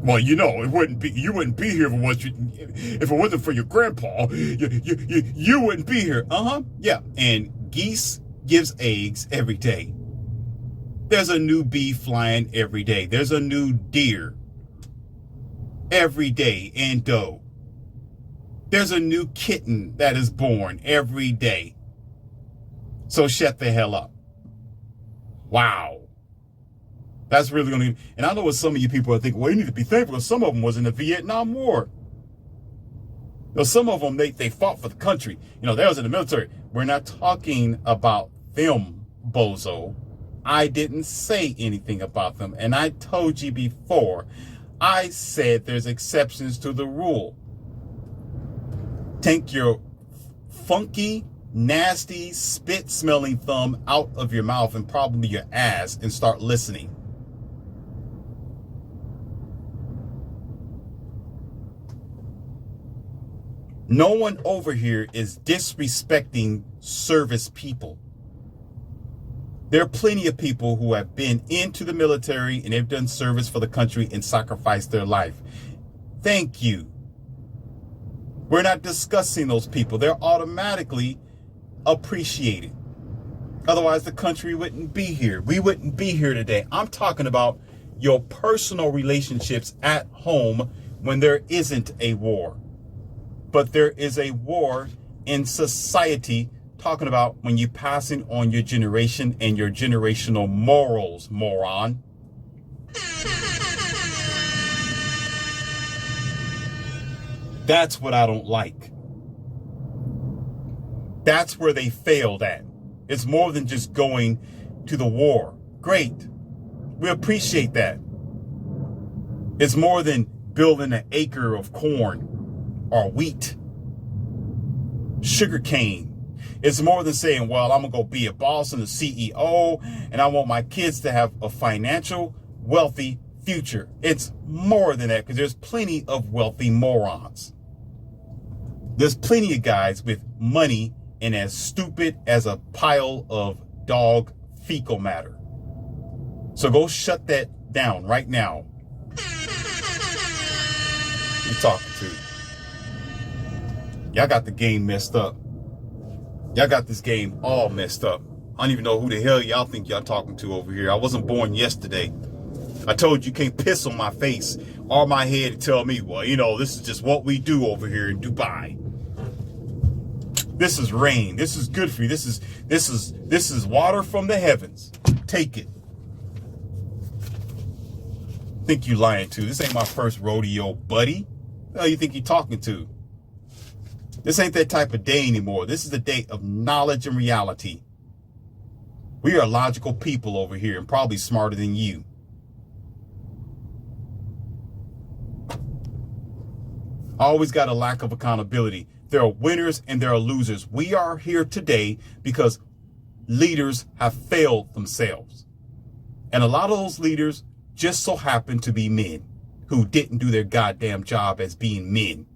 Well, it wouldn't be. You wouldn't be here if it wasn't for your grandpa. You wouldn't be here. Yeah. And geese gives eggs every day. There's a new bee flying every day. There's a new deer every day and doe. There's a new kitten that is born every day. So shut the hell up. Wow. That's really going to... And I know what some of you people are thinking, well, you need to be thankful because some of them was in the Vietnam War. Some of them, they fought for the country. They was in the military. We're not talking about them, bozo. I didn't say anything about them. And I told you before, I said there's exceptions to the rule. Take your funky, nasty, spit-smelling thumb out of your mouth and probably your ass and start listening. No one over here is disrespecting service people. There are plenty of people who have been into the military and they've done service for the country and sacrificed their life. Thank you. We're not discussing those people. They're automatically appreciated. Otherwise, the country wouldn't be here. We wouldn't be here today. I'm talking about your personal relationships at home when there isn't a war. But there is a war in society, talking about when you're passing on your generation and your generational morals, moron. That's what I don't like. That's where they failed at. It's more than just going to the war. Great. We appreciate that. It's more than building an acre of corn or wheat, sugar cane. It's more than saying, well, I'm going to go be a boss and a CEO, and I want my kids to have a financial, wealthy future. It's more than that, because there's plenty of wealthy morons. There's plenty of guys with money and as stupid as a pile of dog fecal matter. So go shut that down right now. You talking to? Y'all got the game messed up. Y'all got this game all messed up. I don't even know who the hell y'all think y'all talking to over here. I wasn't born yesterday. I told you can't piss on my face or my head and tell me, well, this is just what we do over here in Dubai. This is rain. This is good for you. This is water from the heavens. Take it. Think you lying to? This ain't my first rodeo, buddy. Who the hell you think you talking to? This ain't that type of day anymore. This is a day of knowledge and reality. We are logical people over here and probably smarter than you. Always got a lack of accountability. There are winners and there are losers. We are here today because leaders have failed themselves. And a lot of those leaders just so happen to be men who didn't do their goddamn job as being men,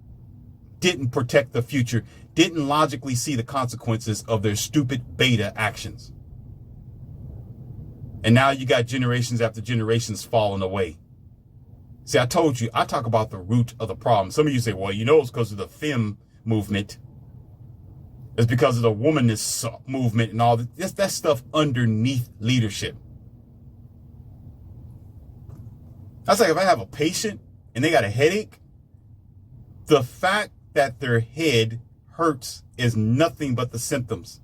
didn't protect the future, didn't logically see the consequences of their stupid beta actions. And now you got generations after generations falling away. See, I told you, I talk about the root of the problem. Some of you say, well, you know, it's because of the femme movement. It's because of the womanist movement and all that. That stuff underneath leadership. I was like, if I have a patient and they got a headache, the fact that their head hurts is nothing but the symptoms.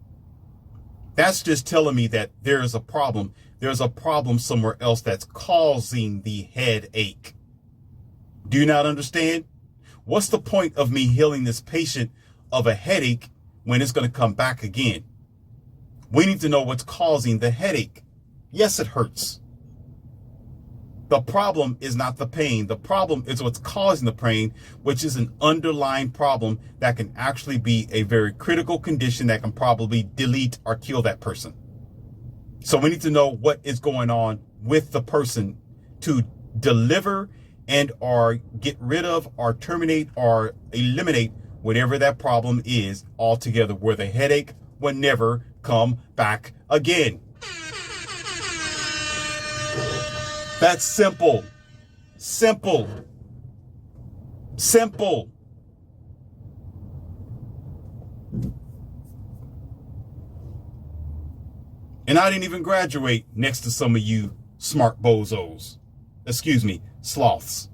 That's just telling me that there is a problem. There's a problem somewhere else that's causing the headache. Do you not understand? What's the point of me healing this patient of a headache when it's going to come back again? We need to know what's causing the headache. Yes, it hurts. The problem is not the pain. The problem is what's causing the pain, which is an underlying problem that can actually be a very critical condition that can probably delete or kill that person. So we need to know what is going on with the person to deliver and or get rid of or terminate or eliminate whatever that problem is altogether, where the headache will never come back again. That's simple. Simple. Simple. And I didn't even graduate next to some of you smart bozos. Excuse me, sloths.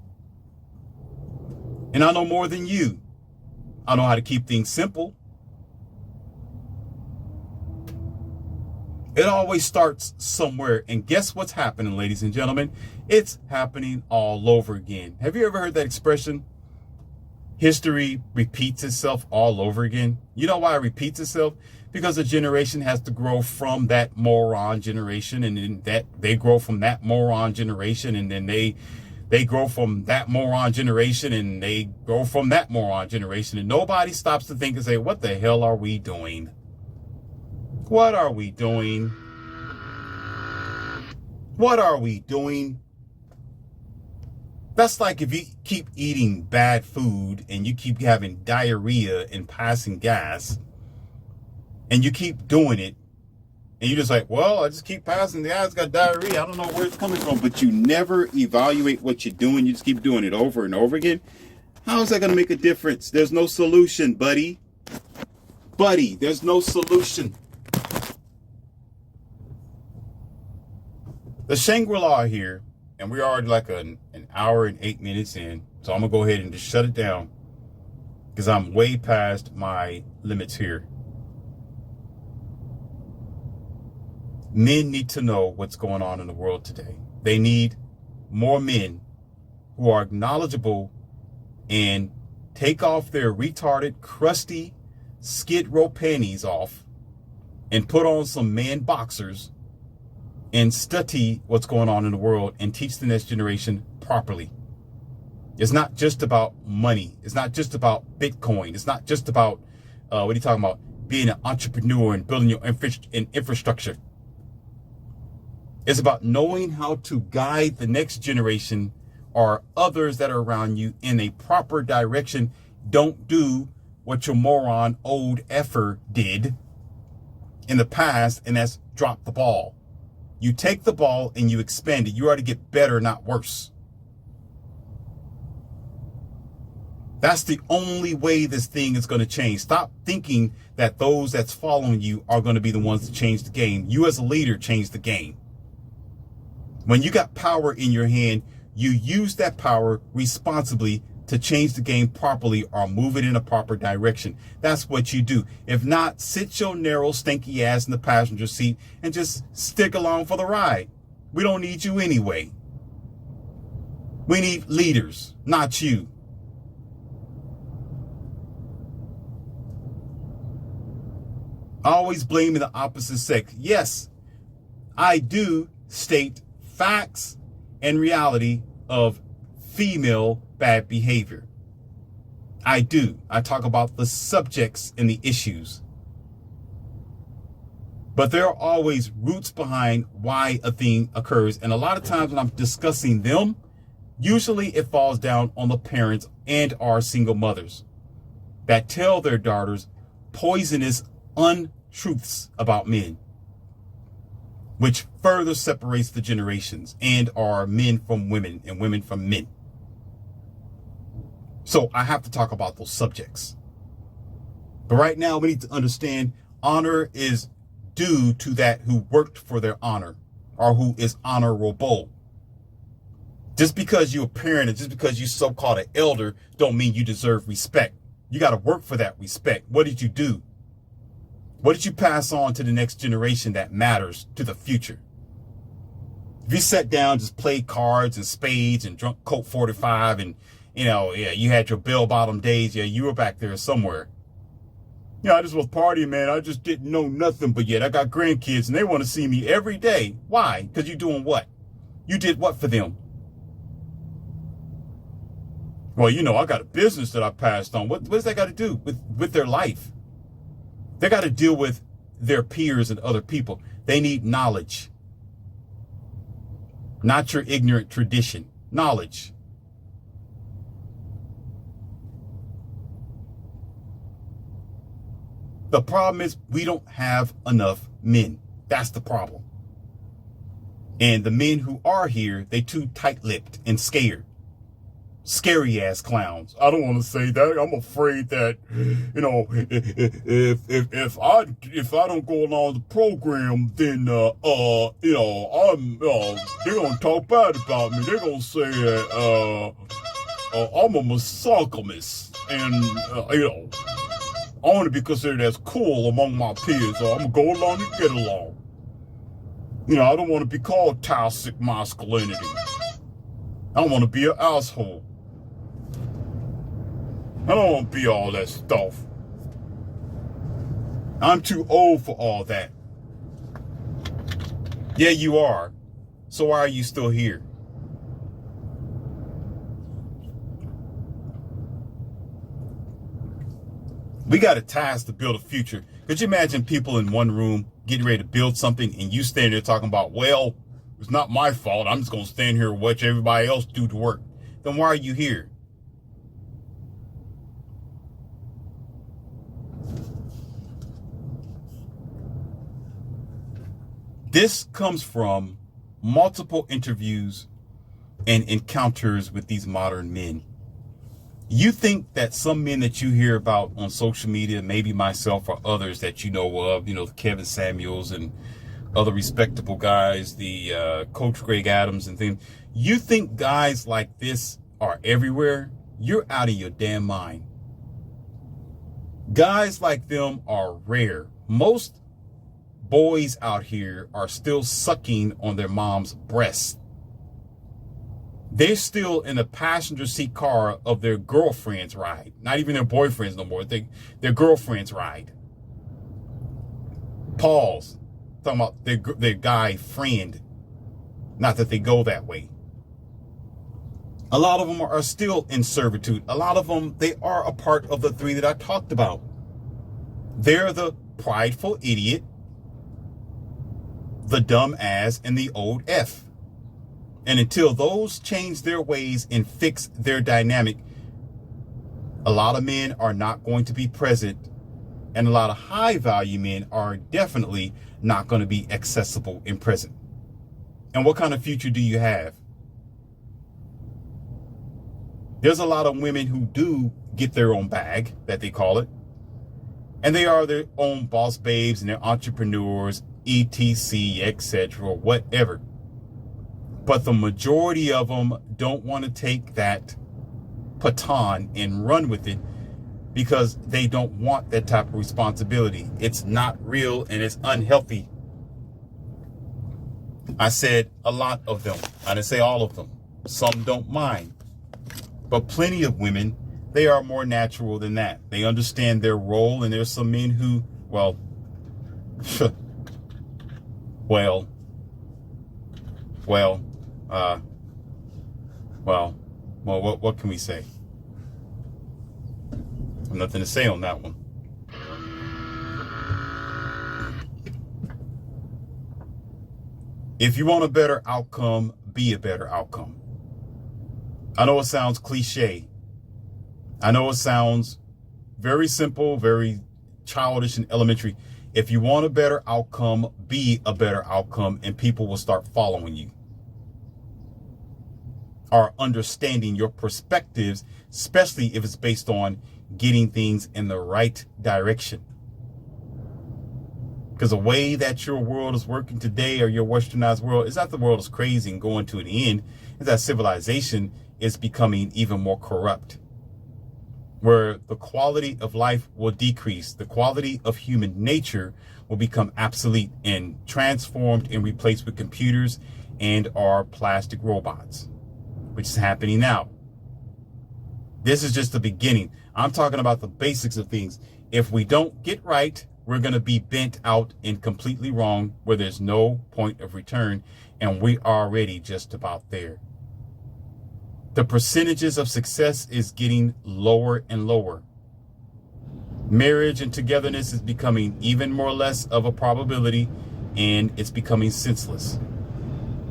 And I know more than you. I know how to keep things simple. It always starts somewhere. And guess what's happening, ladies and gentlemen? It's happening all over again. Have you ever heard that expression? History repeats itself all over again. You know why it repeats itself? Because a generation has to grow from that moron generation, and then that they grow from that moron generation, and then they grow from that moron generation, and they grow from that moron generation, and nobody stops to think and say, what the hell are we doing? What are we doing? What are we doing? That's like if you keep eating bad food and you keep having diarrhea and passing gas, and you keep doing it, and you're just like, well, I just keep passing the gas, got diarrhea, I don't know where it's coming from, but you never evaluate what you're doing, you just keep doing it over and over again. How is that going to make a difference? There's no solution, buddy. Buddy, there's no solution. The Shangri-La here, and we're already like an hour and 8 minutes in, so I'm going to go ahead and just shut it down because I'm way past my limits here. Men need to know what's going on in the world today. They need more men who are knowledgeable and take off their retarded, crusty skid row panties off and put on some man boxers and study what's going on in the world and teach the next generation properly. It's not just about money. It's not just about Bitcoin. It's not just about, what are you talking about? Being an entrepreneur and building your infrastructure. It's about knowing how to guide the next generation or others that are around you in a proper direction. Don't do what your moron old effer did in the past, and that's drop the ball. You take the ball and you expand it. You are to get better, not worse. That's the only way this thing is going to change. Stop thinking that those that's following you are going to be the ones to change the game. You as a leader change the game. When you got power in your hand, you use that power responsibly to change the game properly or move it in a proper direction. That's what you do. If not, sit your narrow, stinky ass in the passenger seat and just stick along for the ride. We don't need you anyway. We need leaders, not you. Always blaming the opposite sex. Yes, I do state facts and reality of female bad behavior. I do. I talk about the subjects and the issues. But there are always roots behind why a thing occurs. And a lot of times when I'm discussing them, usually it falls down on the parents and our single mothers that tell their daughters poisonous untruths about men, which further separates the generations and are men from women and women from men. So I have to talk about those subjects. But right now we need to understand honor is due to that who worked for their honor or who is honorable. Just because you're a parent and just because you so-called an elder don't mean you deserve respect. You got to work for that respect. What did you do? What did you pass on to the next generation that matters to the future? If you sat down, just played cards and spades and drunk Colt 45 and, you had your bell-bottom days. Yeah, you were back there somewhere. I just was partying, man. I just didn't know nothing, but yet I got grandkids and they want to see me every day. Why? Because you're doing what? You did what for them? Well, I got a business that I passed on. What does that got to do with their life? They got to deal with their peers and other people. They need knowledge. Not your ignorant tradition. Knowledge. The problem is we don't have enough men. That's the problem. And the men who are here, they too tight-lipped and scared. Scary ass clowns. I don't want to say that. I'm afraid that, if I don't go along the program, then they're gonna talk bad about me. They're gonna say that I'm a misogynist, and I want to be considered as cool among my peers, so I'm gonna go along and get along. I don't want to be called toxic masculinity. I don't want to be an asshole. I don't want to be all that stuff. I'm too old for all that. Yeah, you are. So why are you still here? We got a task to build a future. Could you imagine people in one room getting ready to build something and you standing there talking about, well, it's not my fault. I'm just going to stand here and watch everybody else do the work. Then why are you here? This comes from multiple interviews and encounters with these modern men. You think that some men that you hear about on social media, maybe myself or others that you know of, Kevin Samuels and other respectable guys, the Coach Greg Adams and things, you think guys like this are everywhere? You're out of your damn mind. Guys like them are rare. Most boys out here are still sucking on their mom's breast. They're still in the passenger seat car of their girlfriend's ride. Not even their boyfriends no more. Their girlfriend's ride. Pause. Talking about their guy friend. Not that they go that way. A lot of them are still in servitude. A lot of them, they are a part of the three that I talked about. They're the prideful idiot, the dumb ass, and the old F. And until those change their ways and fix their dynamic, a lot of men are not going to be present, and a lot of high value men are definitely not going to be accessible and present. And what kind of future do you have? There's a lot of women who do get their own bag, that they call it, and they are their own boss babes and they're entrepreneurs, etc., etc., whatever. But the majority of them don't want to take that baton and run with it because they don't want that type of responsibility. It's not real and it's unhealthy. I said a lot of them. I didn't say all of them. Some don't mind. But plenty of women, they are more natural than that. They understand their role, and there's some men who, what can we say? Nothing to say on that one. If you want a better outcome, be a better outcome. I know it sounds cliche. I know it sounds very simple, very childish and elementary. If you want a better outcome, be a better outcome, and people will start following you or understanding your perspectives, especially if it's based on getting things in the right direction. Because the way that your world is working today, or your westernized world, is not the world is crazy and going to an end. Is that civilization is becoming even more corrupt, where the quality of life will decrease. The quality of human nature will become obsolete and transformed and replaced with computers and our plastic robots, which is happening now. This is just the beginning. I'm talking about the basics of things. If we don't get right, we're going to be bent out and completely wrong, where there's no point of return, and we are already just about there. The percentages of success is getting lower and lower. Marriage and togetherness is becoming even more or less of a probability, and it's becoming senseless.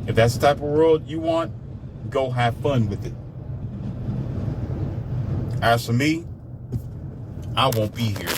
If that's the type of world you want, go have fun with it. As for me, I won't be here.